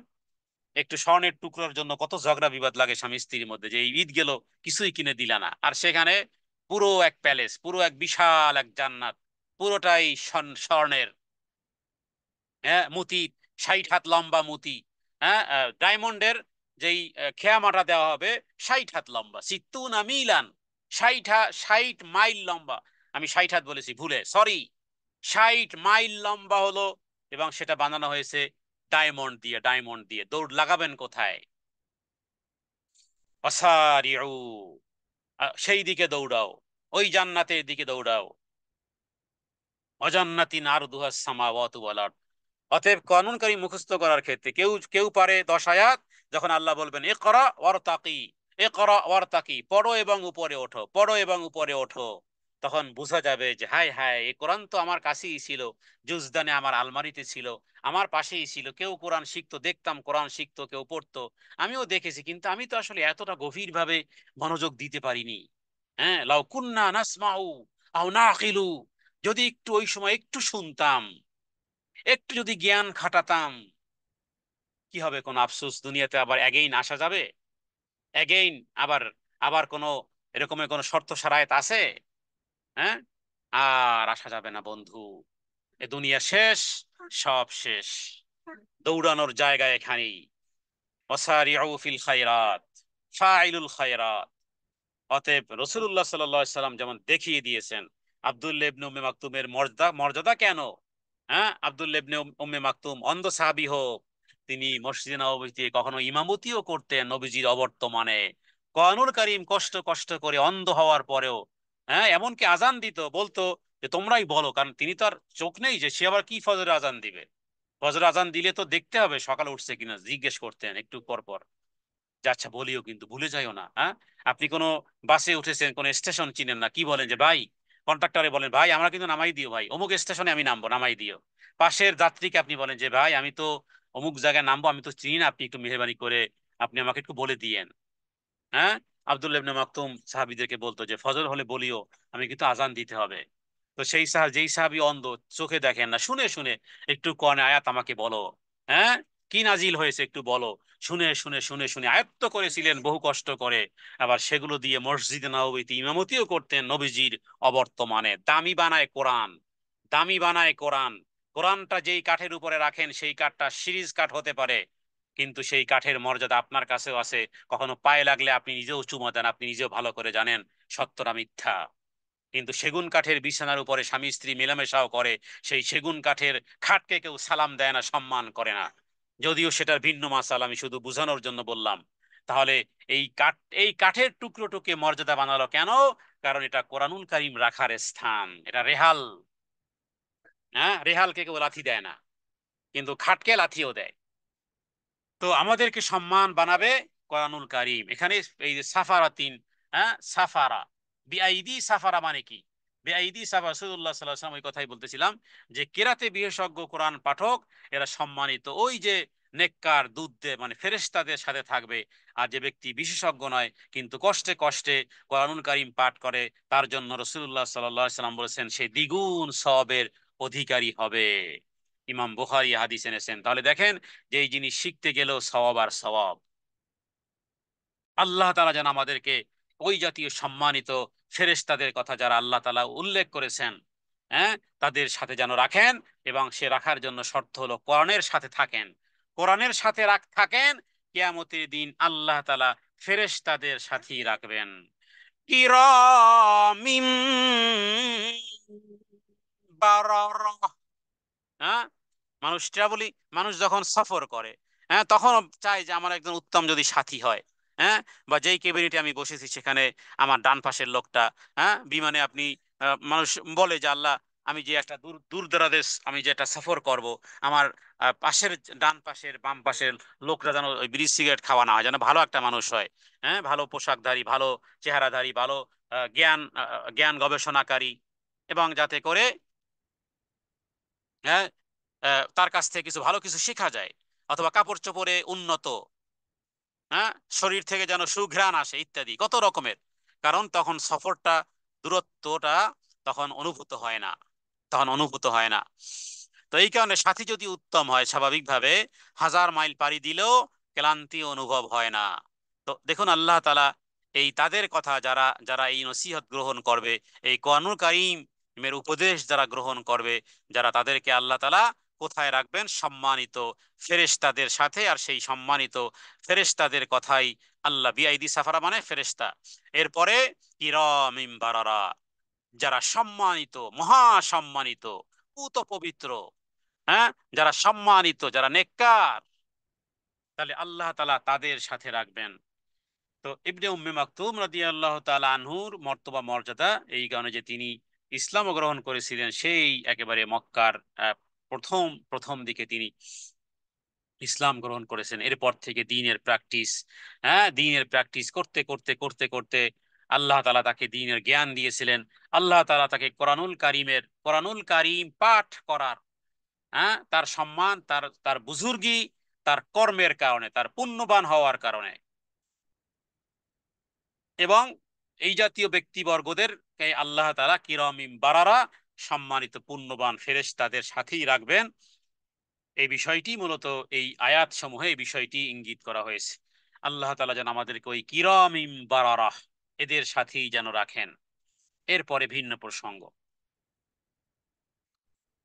একটু স্বর্ণের টুকরোর জন্য কত ঝগড়া বিবাদ লাগে স্বামী স্ত্রীর মধ্যে, যে এই ঈদ গেল কিছুই কিনে দিলা না, আর সেখানে পুরো এক প্যালেস, পুরো এক বিশাল এক জান্নাত, পুরোটাই স্বর্ণের। হ্যাঁ, মতি, 60 হাত লম্বা মতি। হ্যাঁ, ডায়মন্ডের যেই খেয়ামাটা দেওয়া হবে 60 হাত লম্বা, সিত্তুনা মিলান, 60 মাইল লম্বা। আমি 60 হাত বলেছি ভুলে, সরি, 60 মাইল লম্বা হলো, এবং সেটা বানানো হয়েছে ডায়মন্ড দিয়ে, ডায়মন্ড দিয়ে। দৌড় লাগাবেন কোথায়? অসারিউ, সেই দিকে দৌড়াও, ওই জান্নাতের দিকে দৌড়াও। অজান্নাতিন আরদুহাস সামাওয়াতু ওয়াল আরদ। অতএব কানুনকারী মুখস্থ করার ক্ষেত্রে কেউ কেউ পারে 10 আয়াত, যখন আল্লাহ বলবেন ইকরা ওয়ারতাকি, ইকরা ওয়ারতাকি, পড়ো এবং উপরে ওঠো, পড়ো এবং উপরে ওঠো, তখন বোঝা যাবে যে হায় হায়, এই কোরআন তো আমার কাছেই ছিল, জুজদানে আমার আলমারিতে ছিল, আমার পাশেই ছিল, কেউ কোরআন শিখতো, দেখতাম কোরআন শিখতো, কেউ পড়তো, আমিও দেখেছি, কিন্তু আমি তো আসলে এতটা গভীর ভাবে মনোযোগ দিতে পারিনি। হ্যাঁ, লাউ কুন্না নাসমাউ আও নাকিলু, যদি একটু ওই সময় একটু শুনতাম, একটু যদি জ্ঞান খাটাতাম, কি হবে? কোনো আফসোস? দুনিয়াতে আবার অ্যাগেইন আসা যাবে? অ্যাগেইন আবার আবার কোনো এরকমের কোনো শর্ত শারায়েত আছে? হ্যাঁ, আর আসা যাবে না বন্ধু। এ দুনিয়া শেষ, সব শেষ। দৌড়ানোর জায়গা এখানেই। ওয়াসারিউ ফিল খায়রাত, ফাইলুল খায়রাত। অতএব রাসূলুল্লাহ সাল্লাল্লাহু আলাইহি সাল্লাম যেমন দেখিয়ে দিয়েছেন আব্দুল্লাহ ইবনে উম্মে মাকতুমের মর্যাদা, মর্যাদা কেন। হ্যাঁ, আব্দুল্লাহ ইবনে উম্মে মাকতুম অন্ধ সাহাবী হোক, তিনি মসজিদে নববীতে কখনো ইমামতিও করতেন নবীজির অবর্তমানে। কোরআনুল কারীম কষ্ট কষ্ট করে অন্ধ হওয়ার পরেও, হ্যাঁ, এমনকি আজান দিত, বলতো যে তোমরাই বলো, কারণ তিনি তো আর চোখ নেই যে সে আবার কি ফজরের আজান দিবে। ফজর আজান দিলে তো দেখতে হবে সকালে উঠছে কিনা, জিজ্ঞেস করতেন একটু পর পর। যে আচ্ছা বলিও, কিন্তু ভুলে যাইও না। হ্যাঁ, আপনি কোনো বাসে উঠেছেন, কোন স্টেশন চিনেন না, কি বলেন যে ভাই, কন্ট্রাক্টরে বলেন ভাই আমরা কিন্তু নামাই দিও, ভাই অমুক স্টেশনে আমি নামবো, নামাই দিও। পাশের যাত্রীকে আপনি বলেন যে ভাই আমি তো অমুক জায়গায় নামবো, আমি তো চিনি না, আপনি একটু মেহরবানি করে আপনি আমাকে একটু বলে দিয়েন। হ্যাঁ, আব্দুল্লাহ ইবনে মাকতুম সাহাবীদেরকে বলতো যে ফজর হলে বলিও, আমি কিন্তু আজান দিতে হবে। তো সেই যেই সাহাবী অন্ধ, চোখে দেখেন না, শুনে শুনে একটু কোরআনে আয়াত আমাকে বলো। হ্যাঁ, কি নাজিল হয়েছে একটু বলো। শুনে শুনে শুনে শুনে আয়ত্ত করেছিলেন বহু কষ্ট করে। আবার সেগুলো দিয়ে মসজিদে নববীতে ইমামতিও করতেন নবীজির অবর্তমানে। দামি বানায় কোরআন, দামি বানায় কোরআন। কোরআনটা যেই কাঠের উপরে রাখেন সেই কাঠটা সিরিজ কাঠ হতে পারে, কিন্তু সেই কাঠের মর্যাদা আপনার কাছেও আছে। কখনো পায়ে লাগলে আপনি নিজেও চুমা দেন, আপনি নিজেও ভালো করে জানেন সত্যটা মিথ্যা। কিন্তু সেগুন কাঠের বিছানার উপরে স্বামী স্ত্রী মেলামেশাও করে, সেই সেগুন কাঠের খাটকে কেউ সালাম দেয় না, সম্মান করে না। যদিও সেটার ভিন্ন মাসাল, আমি শুধু বোঝানোর জন্য বললাম। তাহলে এই কাঠ, এই কাঠের টুকরোটুকে মর্যাদা বানালো কেন? কারণ এটা কোরআনুল কারীম রাখার স্থান, এটা রেহাল। হ্যাঁ, রেহালকে কেউ লাথি দেয় না, কিন্তু খাটকে লাথিও দেয়। তো আমাদেরকে সম্মান বানাবে কোরআনুল কারীম। এখানে এই যে সাফারা তিন, হ্যাঁ, সাফারা, বিআইদি সাফারা মানে কি? বিআইদি সাফারা, রাসূলুল্লাহ সাল্লাল্লাহু আলাইহি ওয়াসাল্লাম ওই কথাই বলতেছিলাম যে কেরাতে বিশেষজ্ঞ কোরআন পাঠক এরা সম্মানিত। ওই যে নেককার দুধ মানে ফেরেশতাদের সাথে থাকবে। আর যে ব্যক্তি বিশেষজ্ঞ নয় কিন্তু কষ্টে কষ্টে কোরআনুল কারীম পাঠ করে, তার জন্য রাসূলুল্লাহ সাল্লাল্লাহু আলাইহি ওয়াসাল্লাম বলেছেন সে দ্বিগুণ সওয়াবের অধিকারী হবে। ইমাম বুখারী হাদিস এনেছেন। তাহলে দেখেন যে এই জিনিস শিখতে গেলেও সওয়াব আর সওয়াব। আল্লাহ তাআলা যেন আমাদেরকে ওই জাতীয় সম্মানিত ফেরেশতাদের কথা যারা আল্লাহ তাআলা উল্লেখ করেছেন, হ্যাঁ, তাদের সাথে যেন রাখেন। এবং সে রাখার জন্য শর্ত হলো কোরআনের সাথে থাকেন। কোরআনের সাথে থাকেন, কিয়ামতের দিন আল্লাহ তাআলা ফেরেশতাদের সাথেই রাখবেন। কিরামিম বারারা। হ্যাঁ, মানুষ ট্রাভেলি, মানুষ যখন সফর করে, হ্যাঁ, তখন চাই যে আমার একজন উত্তম যদি সাথী হয়। হ্যাঁ, বা যেই কেবিনেটে আমি বসেছি সেখানে আমার ডান পাশের লোকটা, হ্যাঁ, বিমানে আপনি মানুষ বলে যে আল্লাহ, আমি যে একটা দূর দূর দরাদেশ আমি যে একটা সফর করব, আমার পাশের ডান পাশের বাম পাশের লোকরা যেন ওই বিড়ি সিগারেট খাওয়া না হয়, যেন ভালো একটা মানুষ হয়। হ্যাঁ, ভালো পোশাকধারী, ভালো চেহারাধারী, ভালো জ্ঞান গবেষণাকারী, এবং যাতে করে, হ্যাঁ, তার কাছ থেকে কিছু ভালো কিছু শেখা যায়, অথবা কাপড় চোপড়ে উন্নত, হ্যাঁ, শরীর থেকে যেন সুঘ্রাণ আসে, ইত্যাদি কত রকমের। কারণ তখন সফরটা, দূরত্বটা তখন অনুভূত হয় না, তখন অনুভূত হয় না। তো এই কারণে সাথী যদি উত্তম হয়, স্বাভাবিকভাবে 1000 মাইল পাড়ি দিলেও ক্লান্তি অনুভব হয় না। তো দেখুন আল্লাহ তাআলা এই তাদের কথা, যারা যারা এই নসিহত গ্রহণ করবে, এই কোরআনুল কারীমের উপদেশ যারা গ্রহণ করবে, যারা, তাদেরকে আল্লাহ তাআলা কোথায় রাখবেন? সম্মানিত ফেরেশতাদের সাথে। আর সেই সম্মানিত ফেরেশতাদের কথাই আল্লাহ, বিআইদি সাফারা মানে ফেরেশতা, এরপরে কিরামিম বারারা, যারা সম্মানিত, মহা সম্মানিত, পুত পবিত্র, হ্যাঁ, যারা সম্মানিত, যারা নেককার, তাহলে আল্লাহ তাআলা তাদের সাথে রাখবেন। তো ইবনে উম্মে মাকতুম রাদিয়াল্লাহু তাআলা আনহুর মর্তবা মর্যাদা এই কারণে যে তিনি ইসলাম গ্রহণ করেছিলেন সেই একেবারে মক্কার আহ, প্রথম প্রথম দিকে তিনি ইসলাম গ্রহণ করেছেন। এরপর থেকে দ্বীনের প্র্যাকটিস, হ্যাঁ, দ্বীনের প্র্যাকটিস করতে করতে করতে করতে আল্লাহ তাআলা তাকে দ্বীনের জ্ঞান দিয়েছিলেন। আল্লাহ তাআলা তাকে কোরআনুল কারীম পাঠ করার, হ্যাঁ, তার সম্মান, তার তার বুজুর্গি, তার কর্মের কারণে, তার পুণ্যবান হওয়ার কারণে। এবং এই জাতীয় ব্যক্তিবর্গদেরকে আল্লাহ তাআলা কিরামিম বারারা, সম্মানিত পুণ্যবান ফেরেশতাদের সাথেই রাখবেন। এই বিষয়টি মূলত এই আয়াত সমূহে এই বিষয়টি ইঙ্গিত করা হয়েছে। আল্লাহ তাআলা যেন আমাদেরকে ওই কিরামিম বারারাহ এদের সাথেই যেন রাখেন। এরপরে ভিন্ন প্রসঙ্গ,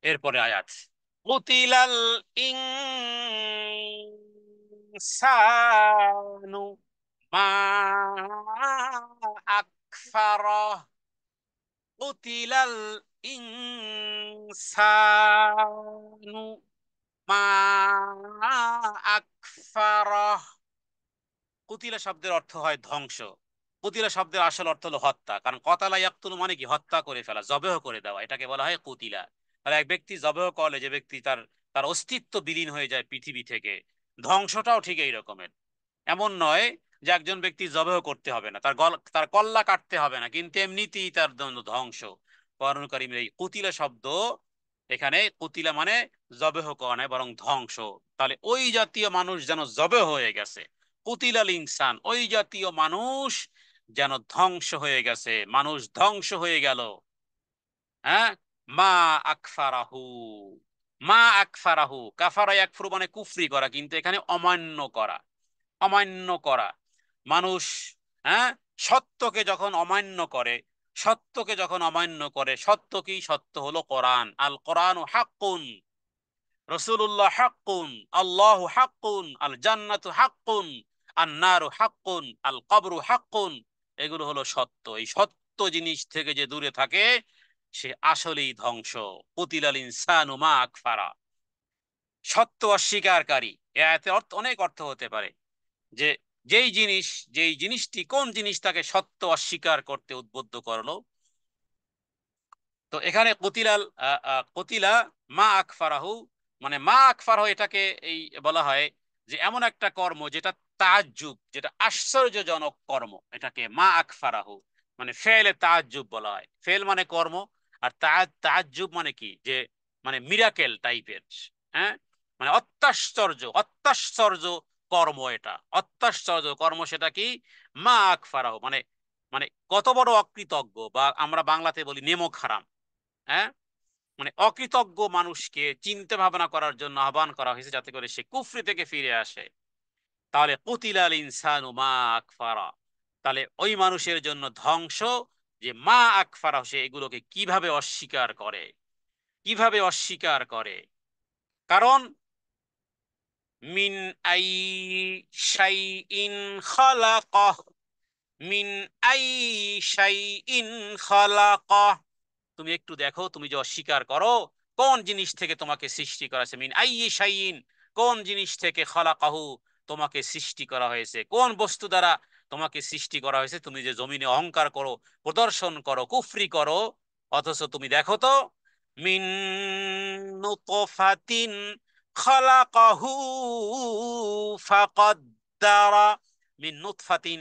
এরপরে আয়াত, কুতিলাল ইনসানু মা আকফারাহ, কুতিলাল ইনসানু মা আকফারাহ। কুতিলা শব্দের অর্থ হয় ধ্বংস। কুতিলা শব্দের আসল অর্থ হলো হত্যা, কারণ কতালা ইয়াকতুল মানে কি, হত্যা করে ফেলা, জবেহ করে দেওয়া, এটাকে বলা হয় কুতিলা। তাহলে এক ব্যক্তি জবেহ করলে যে ব্যক্তি তার তার অস্তিত্ব বিলীন হয়ে যায় পৃথিবী থেকে, ধ্বংসটাও ঠিক এই রকমের। এমন নয় যে একজন ব্যক্তি জবেহ করতে হবে না, তার কল্লা কাটতে হবে না, কিন্তু এমনিতেই তার জন্য ধ্বংস। কোরআন কারীমের এই কুতিলা শব্দ, এখানে কুতিলা মানে জবেহ করা নয়, বরং ধ্বংস। তাহলে ওই জাতীয় মানুষ যেন জবেহ হয়ে গেছে, কুতিলাল ইনসান, ওই জাতীয় মানুষ যেন ধ্বংস হয়ে গেছে, মানুষ ধ্বংস হয়ে গেল। হ্যাঁ, মা আকফারাহু, মা আকফারাহু, কাফারা ইয়াকফুরু মানে কুফরি করা, কিন্তু এখানে অমান্য করা, অমান্য করা। মানুষ, হ্যাঁ, সত্যকে যখন অমান্য করে, সত্যকে যখন অমান্য করে, সত্য কি, সত্য হলো কোরআন, আল কোরআন হাক্কুন, রসুল্লাহ হাক্কুন, আল্লাহ হাক্কুন, আল জান্নাতু হাক্কুন, আন নারু হাক্কুন, আল কবরু হাক্কুন। এগুলো হলো সত্য। এই সত্য জিনিস থেকে যে দূরে থাকে সে আসলেই ধ্বংস। কুতিলাল ইনসানু মা আকফারা, সত্য অস্বীকারী। এ আয়াতে অর্থ, অনেক অর্থ হতে পারে, যে যেই জিনিস, যেই জিনিসটি, কোন জিনিস তাকে সত্য অস্বীকার করতে উদ্বুদ্ধ করলো। তো এখানে কতিলাল কতিলা মা আকফারাহু, মানে মা আকফারাহু এটাকে এই বলা হয় যে এমন একটা কর্ম যেটা তাজ্জুব, যেটা আশ্চর্যজনক কর্ম, এটাকে মা আকফারাহু মানে ফেলে তাজ্জুব বলা হয়। ফেল মানে কর্ম, আর তাজ্জুব মানে কি, যে মানে মিরাকেল টাইপের। হ্যাঁ, মানে অত্যাশ্চর্য, অত্যাশ্চর্য কর্ম, এটা অত্যাশ্চর্য কর্ম। সেটা কি, মা আকফারাহু মানে, মানে কত বড় অকৃতজ্ঞ, বা আমরা বাংলাতে বলি নেমক হারাম। হ্যাঁ, মানে অকৃতজ্ঞ মানুষকে চিন্তা ভাবনা করার জন্য আহ্বান করা হয়েছে, যাতে করে সে কুফরি থেকে ফিরে আসে। তাহলে কুতিলাল ইনসানু মা আকফারা, তাহলে ওই মানুষের জন্য ধ্বংস, যে মা আকফারা, সে এগুলোকে কিভাবে অস্বীকার করে, কিভাবে অস্বীকার করে। কারণ মিন আই শাইইন খালাকাহ, মিন আই শাইইন খালাকাহ, তুমি একটু দেখো, তুমি যে অস্বীকার করো, কোন জিনিস থেকে তোমাকে সৃষ্টি করা হয়েছে। মিন আইয়ি শাইইন, কোন জিনিস থেকে, খালাকাহু তোমাকে সৃষ্টি করা হয়েছে, কোন বস্তু দ্বারা তোমাকে সৃষ্টি করা হয়েছে। তুমি যে জমিনে অহংকার করো, প্রদর্শন করো, কুফরি করো, অথচ তুমি দেখো তো, মিন নুতফাতিন খালাকাহু ফাকাদ্দারা, মিন নুতফাতিন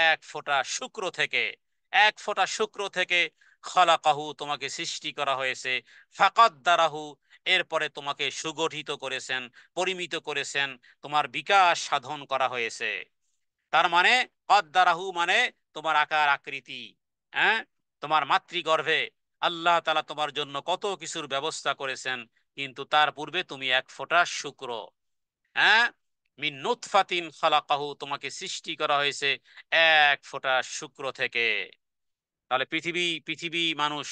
এক ফোঁটা শুক্র থেকে, এক ফোঁটা শুক্র থেকে, খালাকাহু তোমাকে সৃষ্টি করা হয়েছে, ফাকাদ্দারাহু এরপরে তোমাকে সুগঠিত করেছেন, পরিমিত করেছেন, তোমার বিকাশ সাধন করা হয়েছে। তার মানে কদ্দারাহু মানে তোমার আকার আকৃতি। হ্যাঁ, তোমার মাতৃগর্ভে আল্লাহ তাআলা তোমার জন্য কত কিছুর ব্যবস্থা করেছেন, কিন্তু তার পূর্বে তুমি এক ফোঁটা শুক্র। হ্যাঁ, মিন নুতফাতিন খালাকাহু তোমাকে সৃষ্টি করা হয়েছে এক ফোঁটা শুক্র থেকে। তাহলে পৃথিবী, পৃথিবী মানুষ,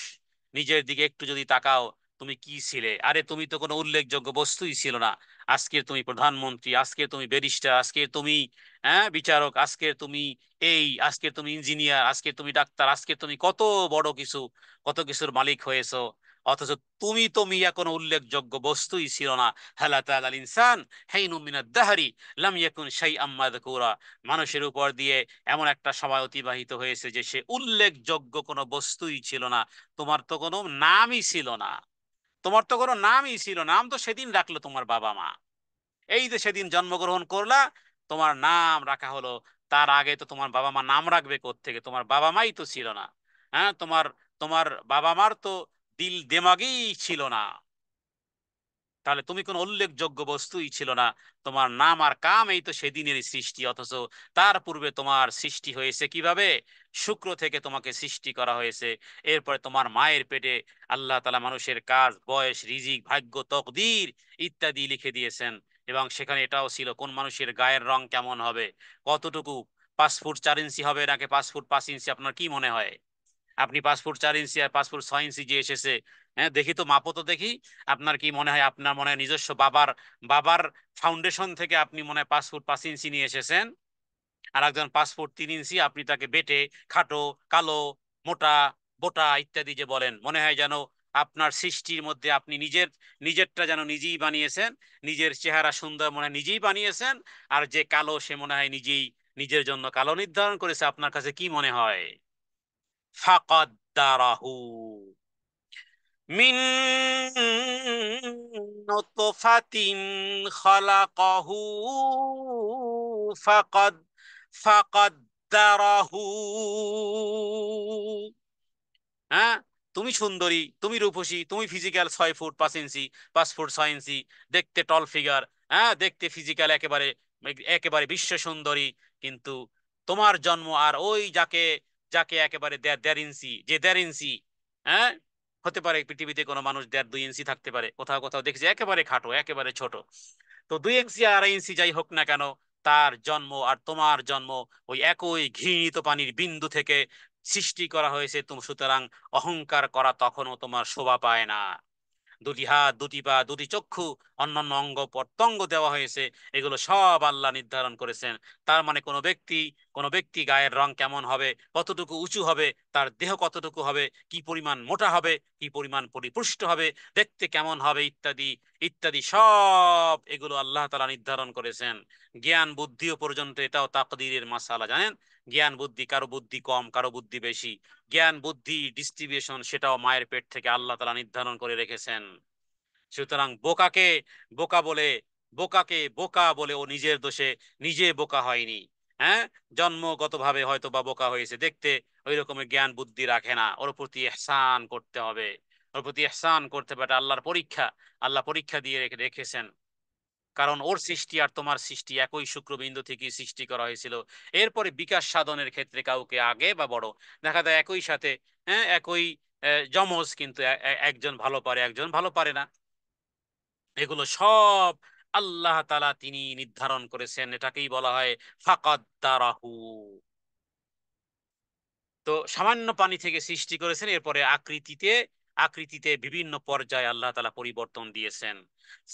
নিজের দিকে একটু যদি তাকাও, তুমি কি ছিলে? আরে তুমি তো কোনো উল্লেখযোগ্য বস্তুই ছিল না। আজকে তুমি প্রধানমন্ত্রী, আজকে তুমি ব্যারিস্টার, আজকে তুমি, হ্যাঁ, বিচারক, আজকে তুমি এই, আজকে তুমি ইঞ্জিনিয়ার, আজকে তুমি ডাক্তার, আজকে তুমি কত বড় কিছু, কত কিছুর মালিক হয়েছো। অথচ তুমি কোনো উল্লেখযোগ্য বস্তুই ছিল না। হালাতা আল ইনসান হাইনুম মিনাদ দাহরি লাম ইয়াকুন শাইআম মাযকুরা, মানুষের উপর দিয়ে এমন একটা সময় অতিবাহিত হয়েছে যে সে উল্লেখযোগ্য কোনো বস্তুই ছিল না। তোমার তো কোনো নামই ছিল না, তোমার তো কোনো নামই ছিল না। নাম তো সেদিন রাখলো তোমার বাবা মা, এই যে সেদিন জন্মগ্রহণ করলা, তোমার নাম রাখা হলো। তার আগে তো তোমার বাবা মা নাম রাখবে কোত্থেকে, তোমার বাবা মাই তো ছিল না। হ্যাঁ, তোমার তোমার বাবা মার তো দিল দেমাগই ছিল না। তাহলে তুমি কোনো উল্লেখযোগ্য বস্তুই ছিল না, তোমার নাম আর কাম এই তো সেদিনেরই সৃষ্টি, অথচ তার পূর্বে তোমার সৃষ্টি হয়েছে কিভাবে? শুক্র থেকে তোমাকে সৃষ্টি করা হয়েছে। এরপরে তোমার মায়ের পেটে আল্লাহ তাআলা মানুষের কাজ, বয়স, রিজিক, ভাগ্য, তকদির ইত্যাদি লিখে দিয়েছেন। এবং সেখানে এটাও ছিল কোন মানুষের গায়ের রং কেমন হবে, কতটুকু, 5 ফুট 4 ইঞ্চি হবে নাকি 5 ফুট 5 ইঞ্চি, আপনার কি মনে হয়? আপনি 5 ফুট 4 ইঞ্চি আর 5 ফুট 6 ইঞ্চি যে এসেছে, হ্যাঁ দেখি তো, মাপো তো দেখি। আপনার কি মনে হয়, আপনার মনে হয় নিজস্ব বাবার বাবার ফাউন্ডেশন থেকে আপনি মনে হয় 5 ফুট 5 ইঞ্চি নিয়ে এসেছেন? আর একজন 5 ফুট 3 ইঞ্চি, আপনি তাকে বেটে, খাটো, কালো, মোটা, বোটা ইত্যাদি যে বলেন, মনে হয় যেন আপনার সৃষ্টির মধ্যে আপনি নিজেরটা যেন নিজেই বানিয়েছেন, নিজের চেহারা সুন্দর মনে হয় নিজেই বানিয়েছেন, আর যে কালো সে মনে হয় নিজেই নিজের জন্য কালো নির্ধারণ করেছে। আপনার কাছে কি মনে হয়? ফাকাদ্দারাহু মিন নুতফাতিন খালাকাহু ফাকাদ ফাকাদ্দারাহু। হ্যাঁ, তুমি সুন্দরী, তুমি রূপসী, তুমি ফিজিক্যাল 6 ফুট 5 ইঞ্চি, 5 ফুট 6 ইঞ্চি, দেখতে টল ফিগার, হ্যাঁ দেখতে ফিজিক্যাল একেবারে একেবারে বিশ্ব সুন্দরী, কিন্তু তোমার জন্ম আর ওই যাকে যাকে একেবারে 1.5 ইঞ্চি, যে 1.5 ইঞ্চি, হ্যাঁ হতে পারে পৃথিবীতে কোনো মানুষ 1.5 2 ইঞ্চি থাকতে পারে, কোথাও কোথাও দেখেছি একেবারে খাটো, একেবারে ছোট। তো 2 ইঞ্চি 2.5 ইঞ্চি যাই হোক না কেন, তার জন্ম আর তোমার জন্ম ওই একই ঘৃণিত পানির বিন্দু থেকে সৃষ্টি করা হয়েছে। তুমি সুতরাং অহংকার করা তখনও তোমার শোভা পায় না। 2টি হাত, 2টি পা, 2টি চক্ষু, অন্যান্য অঙ্গ প্রত্যঙ্গ দেওয়া হয়েছে, এগুলো সব আল্লাহ নির্ধারণ করেছেন। তার মানে কোনো ব্যক্তি গায়ের রং কেমন হবে, কতটুকু উঁচু হবে, তার দেহ কতটুকু হবে, কি পরিমাণ মোটা হবে, কি পরিমাণ পরিপুষ্ট হবে, দেখতে কেমন হবে ইত্যাদি ইত্যাদি, সব এগুলো আল্লাহ তাআলা নির্ধারণ করেছেন। জ্ঞান বুদ্ধিও পর্যন্ত এটাও তাকদীরের মাসালা, জানেন? জ্ঞান বুদ্ধি, কারো বুদ্ধি কম, কারো বুদ্ধি বেশি, জ্ঞান বুদ্ধি ডিস্ট্রিবিউশন সেটাও মায়ের পেট থেকে আল্লাহ তাআলা নির্ধারণ করে রেখেছেন। সুতরাং বোকা বলে বোকা বলে ও নিজের দোষে নিজে বোকা হয়নি। হ্যাঁ, জন্মগতভাবে হয়তো বা বোকা হয়েছে, দেখতে ওই রকমের জ্ঞান বুদ্ধি রাখে না, ওর প্রতি ইহসান করতে হবে, ওর প্রতি ইহসান করতে হবে, এটা আল্লাহর পরীক্ষা। আল্লাহ পরীক্ষা দিয়ে রেখেছেন, কারণ ওর সৃষ্টি আর তোমার সৃষ্টি একই শুক্রবিন্দু থেকে সৃষ্টি করা হয়েছিল। এরপরে বিকাশ সাধনের ক্ষেত্রে কাউকে আগে বা বড় দেখা যায় একই সাথে, হ্যাঁ একই যমজ, কিন্তু একজন ভালো পারে একজন ভালো পারে না। এগুলো সব আল্লাহ তাআলা তিনি নির্ধারণ করেছেন, এটাকেই বলা হয় ফাকাদ্দারাহু। তো সামান্য পানি থেকে সৃষ্টি করেছেন, এরপরে আকৃতিতে বিভিন্ন পর্যায়ে আল্লাহ তাআলা পরিবর্তন দিয়েছেন।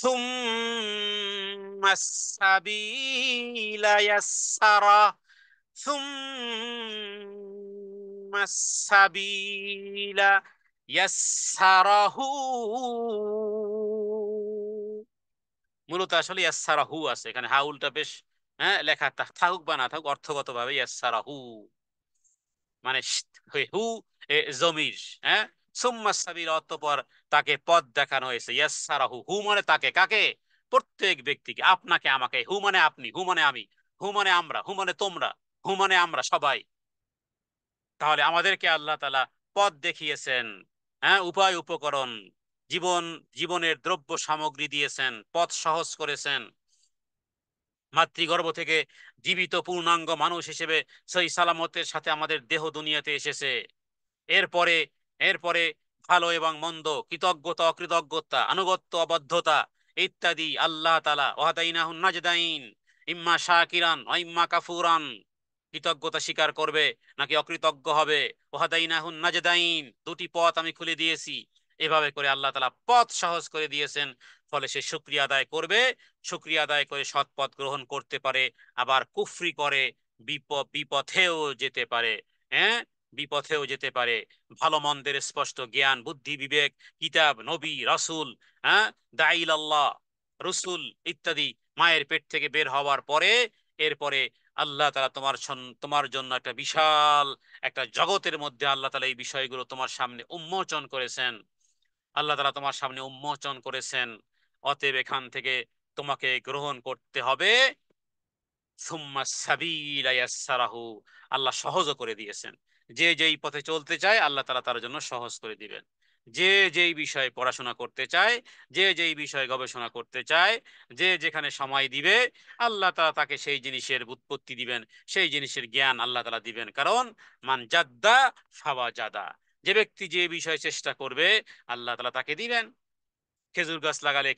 সুম্মাস সাবিলা ইয়াসসারা সুম্মাস সাবিলা ইয়াসসারাহু। মূলত আসলে ইয়াসসারাহু আছে এখানে, হাউলটা বেশ, হ্যাঁ লেখা থাকুক বা না থাকুক, অর্থগতভাবে ইয়াসসারাহু মানে হু জমির, হ্যাঁ। সুম্মা সাবিল, অতঃপর তাকে পথ দেখানো হয়েছে। ইয়াসসারাহু, হু মানে তাকে, কাকে? প্রত্যেক ব্যক্তিকে, আপনাকে আমাকে, হু মানে আপনি, হু মানে আমি, হু মানে আমরা, হু মানে তোমরা, হু মানে আমরা সবাই। তাহলে আমাদেরকে আল্লাহ তাআলা পথ দেখিয়েছেন, হ্যাঁ উপায় উপকরণ, জীবন জীবনের দ্রব্য সামগ্রী দিয়েছেন, পথ সহজ করেছেন। মাতৃগর্ভ থেকে জীবিত পূর্ণাঙ্গ মানুষ হিসেবে সহি সালামতের সাথে আমাদের দেহ দুনিয়াতে এসেছে। এরপরে এরপরে ভালো এবং মন্দ, কৃতজ্ঞতা অকৃতজ্ঞতা, আনুগত্য অবদ্ধতা ইত্যাদি আল্লাহ তাআলা ওয়াদাইনাহুন নাজদাইন, ইম্মা শাকিরান ওয়া ইম্মা কাফুরান, কৃতজ্ঞতা স্বীকার করবে নাকি অকৃতজ্ঞ হবে। ওয়াদাইনাহুন নাজদাইন, 2টি পথ আমি খুলে দিয়েছি। এভাবে করে আল্লাহ তাআলা পথ সহজ করে দিয়েছেন, ফলে সে শুকরিয়া আদায় করবে, শুকরিয়া আদায় করে সৎ পথ গ্রহণ করতে পারে, আবার কুফরি করে বিপথেও যেতে পারে। হ্যাঁ, বিপথেও যেতে পারে। ভালো মন্দের স্পষ্ট জ্ঞান বুদ্ধি বিবেক, কিতাব নবী রাসূল, হ্যাঁ দাইল আল্লাহ, রসুল ইত্যাদি মায়ের পেট থেকে বের হওয়ার পরে, এরপরে আল্লাহ তাআলা তোমার জন্য একটা বিশাল একটা জগতের মধ্যে আল্লাহ তাআলা এই বিষয়গুলো তোমার সামনে উন্মোচন করেছেন। আল্লাহ তাআলা তোমার সামনে উন্মোচন করেছেন, অতএব এখান থেকে তোমাকে গ্রহণ করতে হবে। সুম্মা সাবিলা ইয়াসসারাহু, আল্লাহ সহজও করে দিয়েছেন। যে যেই পথে চলতে চায় আল্লাহ তাআলা তার জন্য সহজ করে দিবেন। যে যেই বিষয়ে পড়াশোনা করতে চায়, যে যেই বিষয়ে গবেষণা করতে চায়, যে যেখানে সময় দিবে, আল্লাহ তাআলা তাকে সেই জিনিসের উৎপত্তি দিবেন, সেই জিনিসের জ্ঞান আল্লাহ তাআলা দিবেন। কারণ মান জাদ্দা ফাওয়া জাদা, যে ব্যক্তি যে বিষয়ে চেষ্টা করবে আল্লাহ তাআলা তাকে দিবেন। খেজুর গাছ লাগালে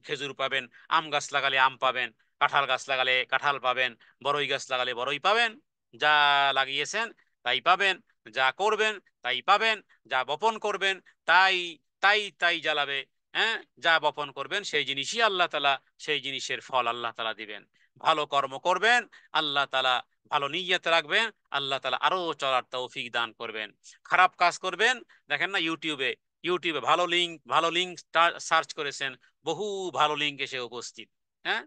খেজুর পাবেন, আম গাছ লাগালে আম পাবেন, কাঁঠাল গাছ লাগালে কাঁঠাল পাবেন, বড়ই গাছ লাগালে বড়ই পাবেন। যা লাগিয়েছেন তাই পাবেন, যা করবেন তাই পাবেন, যা বপন করবেন তাই তাই তাই জ্বালাবে। হ্যাঁ, যা বপন করবেন সেই জিনিসই আল্লাহ তাআলা, সেই জিনিসের ফল আল্লাহ তাআলা দিবেন। ভালো কর্ম করবেন, আল্লাহ তাআলা ভালো নিয়ত রাখবেন, আল্লাহ তাআলা আরো চলার তৌফিক দান করবেন। খারাপ কাজ করবেন, দেখেন না ইউটিউবে ভালো লিঙ্ক সার্চ করেছেন, বহু ভালো লিঙ্ক এসে উপস্থিত। হ্যাঁ,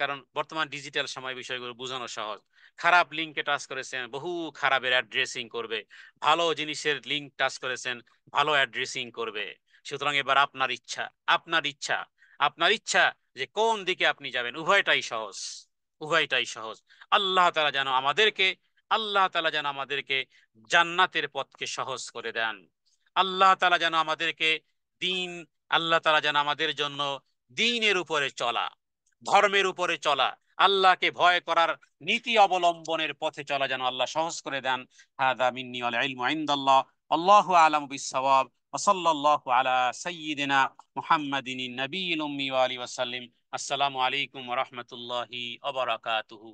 কারণ বর্তমান ডিজিটাল সময় বিষয়গুলো বোঝানো সহজ। খারাপ লিঙ্কে টাচ করেছেন, বহু খারাপের অ্যাড্রেসিং করবে। ভালো জিনিসের লিঙ্ক টাচ করেছেন, ভালো অ্যাড্রেসিং করবে। সুতরাং এবার আপনার ইচ্ছা আপনার ইচ্ছা যে কোন দিকে আপনি যাবেন, উভয়টাই সহজ, উভয়টাই সহজ। আল্লাহ তাআলা যেন আমাদেরকে আল্লাহ তাআলা যেন আমাদেরকে জান্নাতের পথকে সহজ করে দেন। আল্লাহ তাআলা যেন আমাদেরকে দিন আল্লাহ তাআলা যেন আমাদের জন্য দ্বীনের উপরে চলা, ধর্মের উপরে চলা, আল্লাহকে ভয় করার নীতি অবলম্বনের পথে চলা যেন আল্লাহ সহজ করে দেন। হাদা মিন্নি ওয়াল ইলমু ইনদাল্লাহ, আল্লাহু আ'লামু বিস-সাওয়াব, ওয়া সাল্লাল্লাহু আলা সাইয়্যিদিনা মুহাম্মাদিন নবিয়্যিল উম্মি ওয়া আলিহি ওয়া সাল্লিম। আসসালামু আলাইকুম ওয়া রাহমাতুল্লাহি ওয়া বারাকাতুহু।